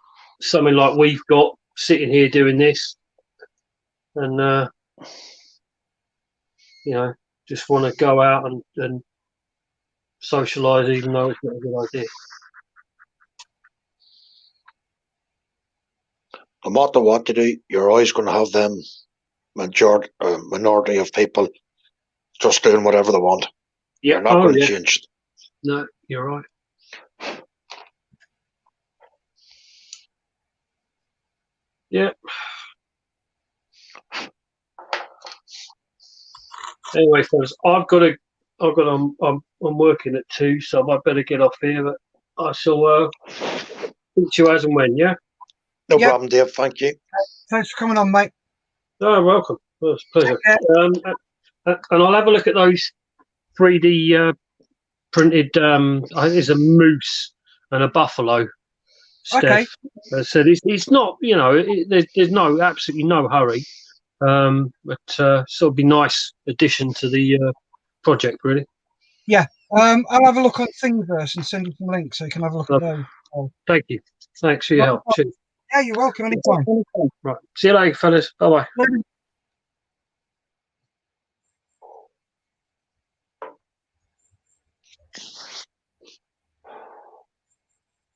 something like we've got sitting here doing this, and just want to go out and socialise, even though it's not a good idea. No matter what you do, you're always going to have them minority of people just doing whatever they want. Yeah, you're not going to change it. No, you're right. Yeah. Anyway, fellas, I'm working at 2, so I better get off here. But I shall speak to you as and when. Yeah. No problem, Dave. Thank you. Thanks for coming on, mate. Oh, welcome. Well, it's a pleasure. And I'll have a look at those 3D printed. I think there's a moose and a buffalo. Steph. Okay. So it's not. There's absolutely no hurry. But it'll be nice addition to the project, really. Yeah. I'll have a look on Thingiverse and send you some links so you can have a look at those. Thank you. Thanks for your help. Cheers. Yeah, you're welcome anytime. Right. See you later, fellas. Bye-bye.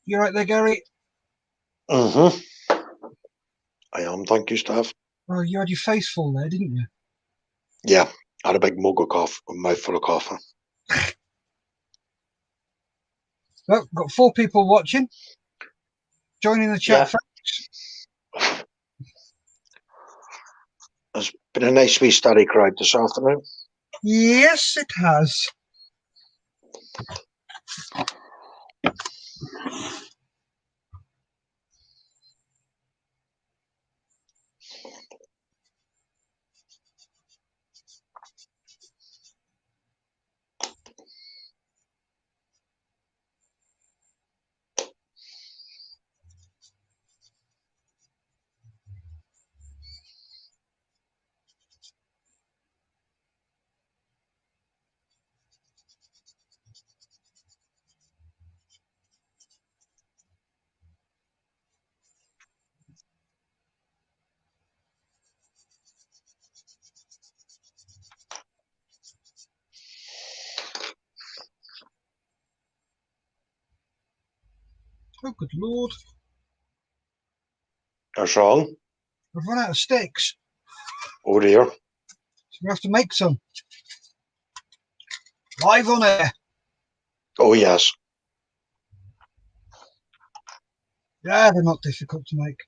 You right there, Gary? I am. Thank you, Steph. Oh, you had your face full there, didn't you? Yeah. I had a big mug of coffee, a mouthful of coffee. Well, got 4 people watching. Joining the chat, folks. It's been a nice wee steady crowd this afternoon. Yes, it has. Oh, good Lord. What's wrong? I've run out of sticks. Oh, dear. So we have to make some. Live on air. Oh, yes. Yeah, they're not difficult to make.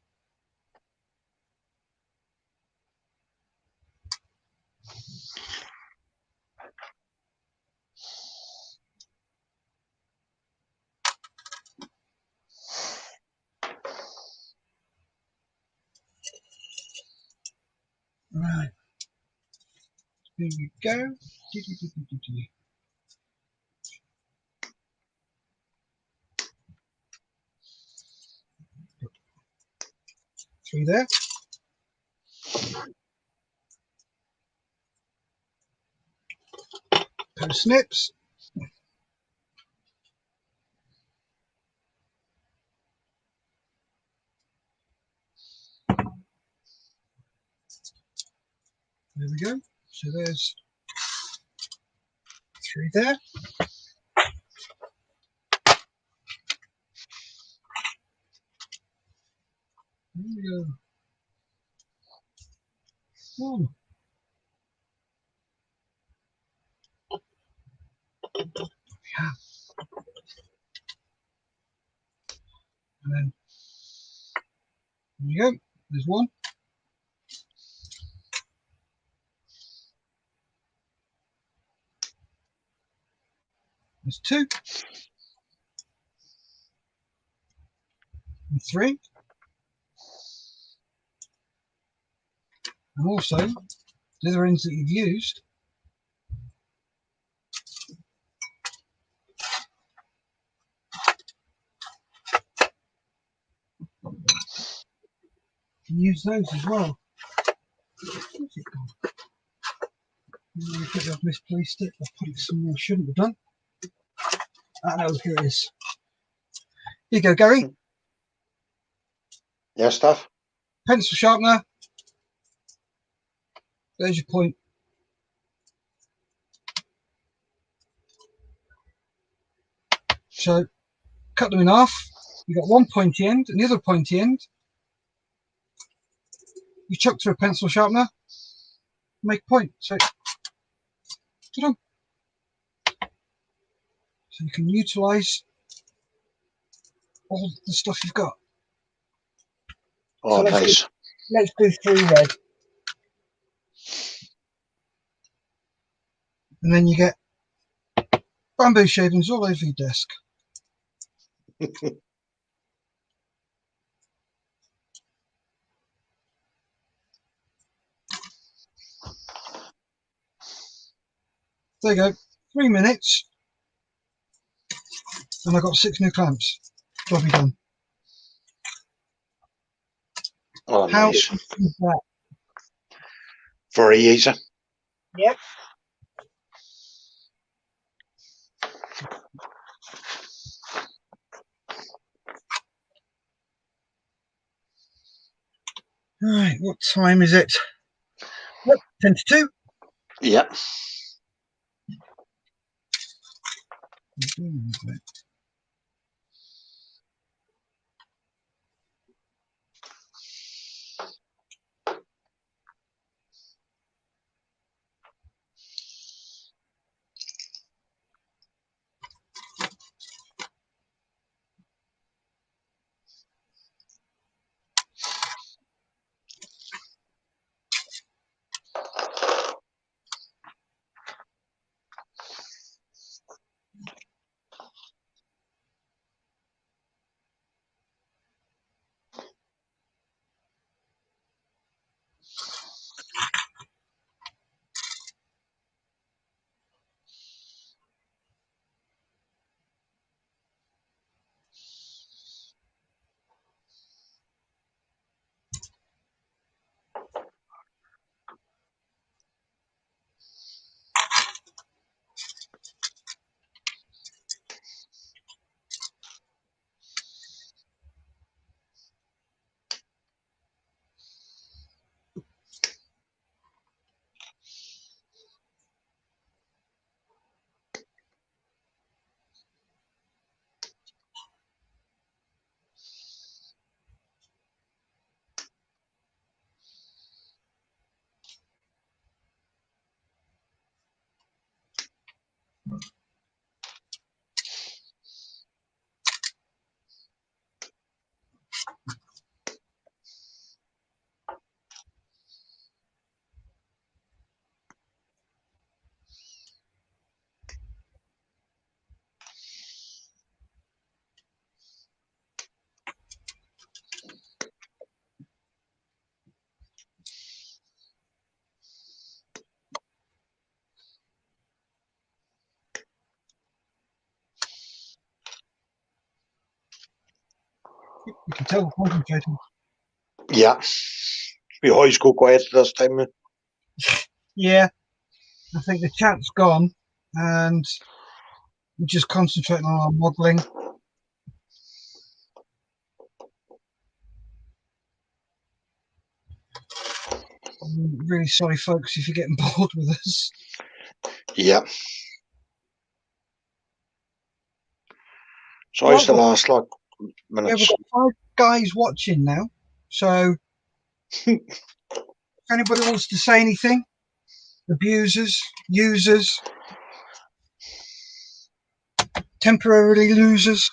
Right. Here we go. 3 there. Pair of snips. we go. So there's 3 there. There we go. Oh. Yeah. And then there you go. There's 1. There's 2. And 3. And also the other ends that you've used. You can use those as well. Where's it gone? I think I've misplaced it. I've put it somewhere I shouldn't have done. Ah, no, here it is. Here you go, Gary. Yes, Steph? Pencil sharpener. There's your point. So cut them in half. You've got one pointy end and the other pointy end. You chuck through a pencil sharpener, make a point. So, ta-da. So you can utilise all the stuff you've got. Oh, So nice. Let's do 3 red. And then you get bamboo shavings all over your desk. There you go. 3 minutes. And I've got 6 new clamps. Job be done. Oh, How nice. is that? Very easy. Yep. Right, what time is it? Yep, 10 to 2. Yeah. You can tell we're concentrating. Yeah. We always go quiet this time. Yeah, I think the chat's gone and we're just concentrating on our modelling. really sorry, folks, if you're getting bored with us. Yeah. So Well, it's the last like yeah, minutes. we've got 5 guys watching now. So if anybody wants to say anything, abusers, users, temporarily losers.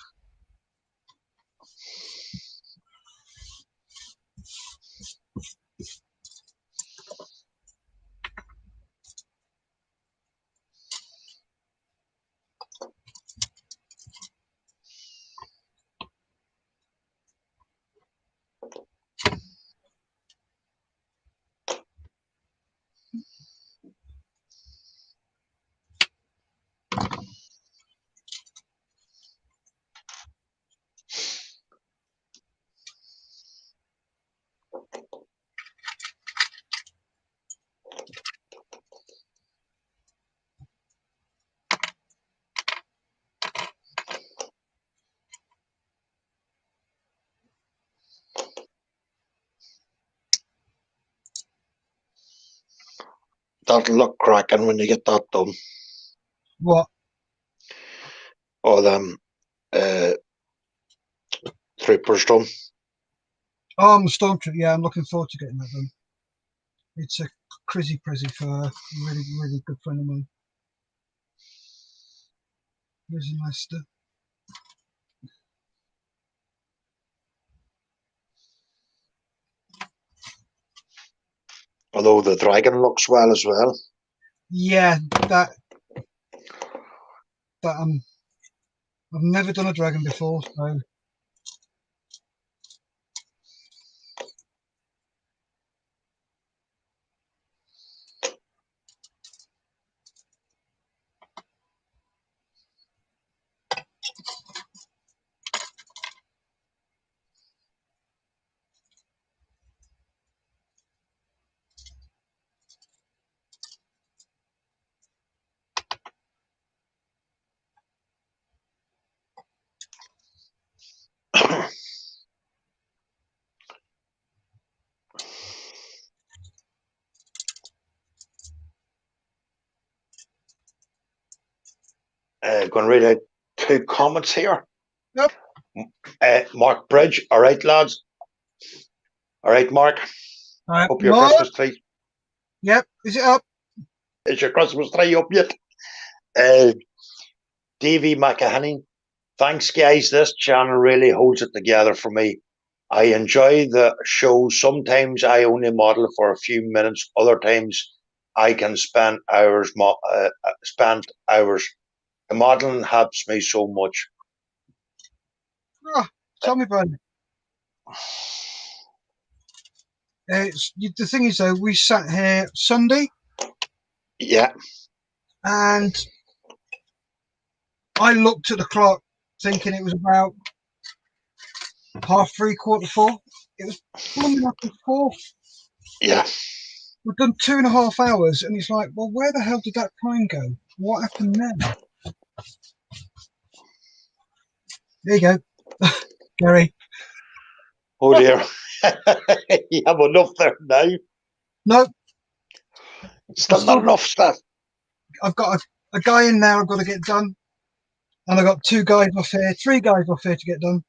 That'll look cracking when you get that done. What? All them troopers done. Oh, I'm a Stormtrooper. Yeah, I'm looking forward to getting that done. It's a crazy prezi for a really, really good friend of mine. Here's a master. Although the dragon looks well as well. Yeah, that I've never done a dragon before, so Going to read out 2 comments here. Yep. Mark Bridge. All right, lads. All right, Mark. Hope your Mark? Christmas tree. Yep. Is it up? Is your Christmas tree up yet? Davey McAhaney. Thanks, guys. This channel really holds it together for me. I enjoy the show. Sometimes I only model for a few minutes. Other times I can spend hours. The modeling helps me so much. Oh, tell me about it. The thing is, though, we sat here Sunday. Yeah. And I looked at the clock thinking it was about 3:30, 4:45. It was plumbing up to 4. Yeah. We've done 2.5 hours, and it's like, well, where the hell did that time go? What happened there? There you go, Gary. Oh dear. You have enough there now. No. Still not enough stuff. I've got a guy in there I've got to get done. And I've got 2 guys off here, 3 guys off here to get done.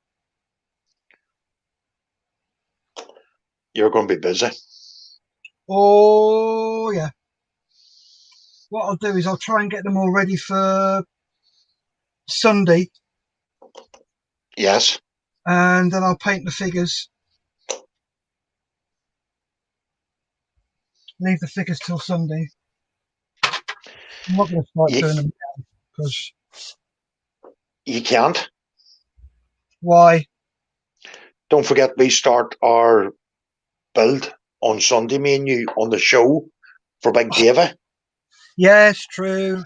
You're going to be busy. Oh, yeah. What I'll do is I'll try and get them all ready for Sunday. Yes. And then I'll paint the figures. Leave the figures till Sunday. I'm not going to start doing them now because. You can't. Why? Don't forget we start our build on Sunday, me and you, on the show for Big Davey. Yes, true.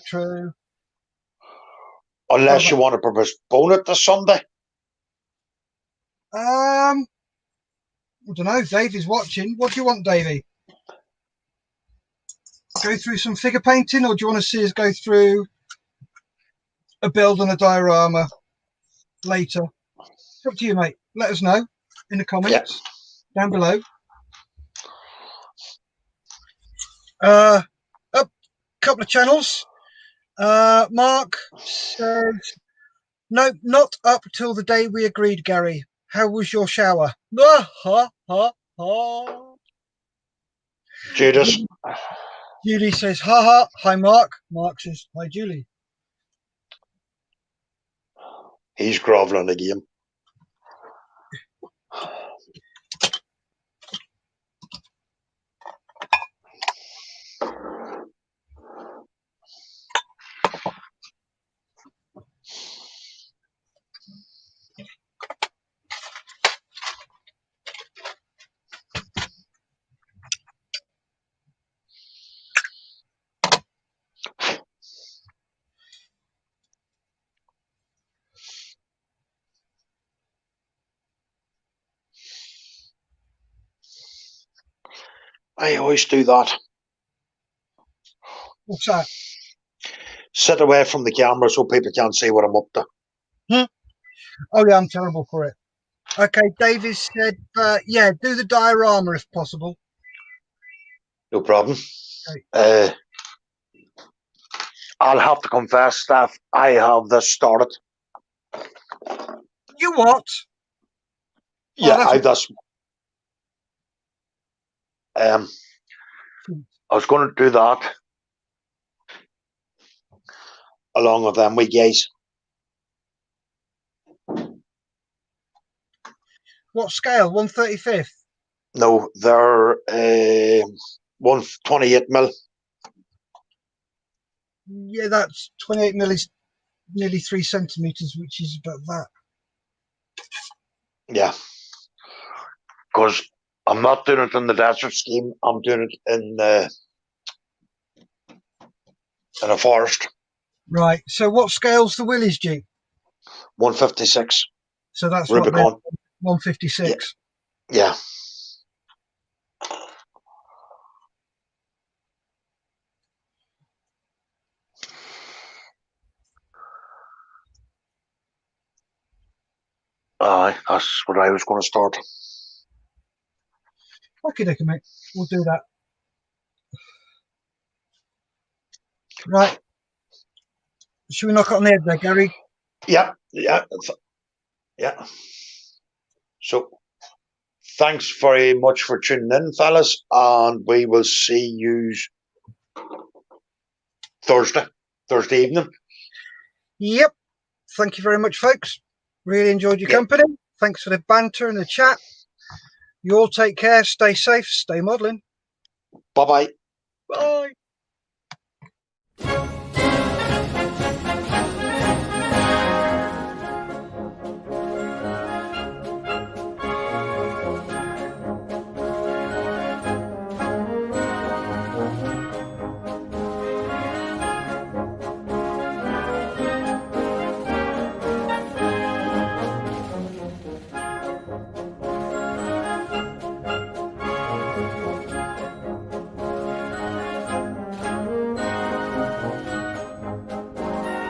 Unless you want to postpone it to Sunday. I don't know. Davey's watching. What do you want, Davey? Go through some figure painting, or do you want to see us go through a build and a diorama later? It's up to you, mate. Let us know in the comments down below. Up a couple of channels. Mark says, no, not up till the day we agreed, Gary. How was your shower? Judas, Julie says, ha ha. Hi, Mark. Mark says, hi, Julie. he's groveling again. I always do that. What's that? Sit away from the camera so people can't see what I'm up to. Oh, yeah, I'm terrible for it. Okay, Davis said, yeah, do the diorama if possible. No problem. Okay. I'll have to confess, Steph, I have this started. You what? Yeah, that's- I this. I was going to do that along with them with guys. What scale? 1/35th? No, they're 128 mil. Yeah, that's 28 mil is nearly 3 centimeters, which is about that. Yeah, because I'm not doing it in the desert scheme. I'm doing it in a forest. Right. So what scale's the Willys Jeep? 156. So that's Rubicon. what 156. Yeah. That's what I was going to start. Okay, mate. We'll do that. Right. Should we knock on the head there, Gary? Yeah. So, thanks very much for tuning in, fellas, and we will see you Thursday evening. Yep. Thank you very much, folks. Really enjoyed your company. Thanks for the banter and the chat. You all take care. Stay safe. Stay modelling. Bye-bye. Bye.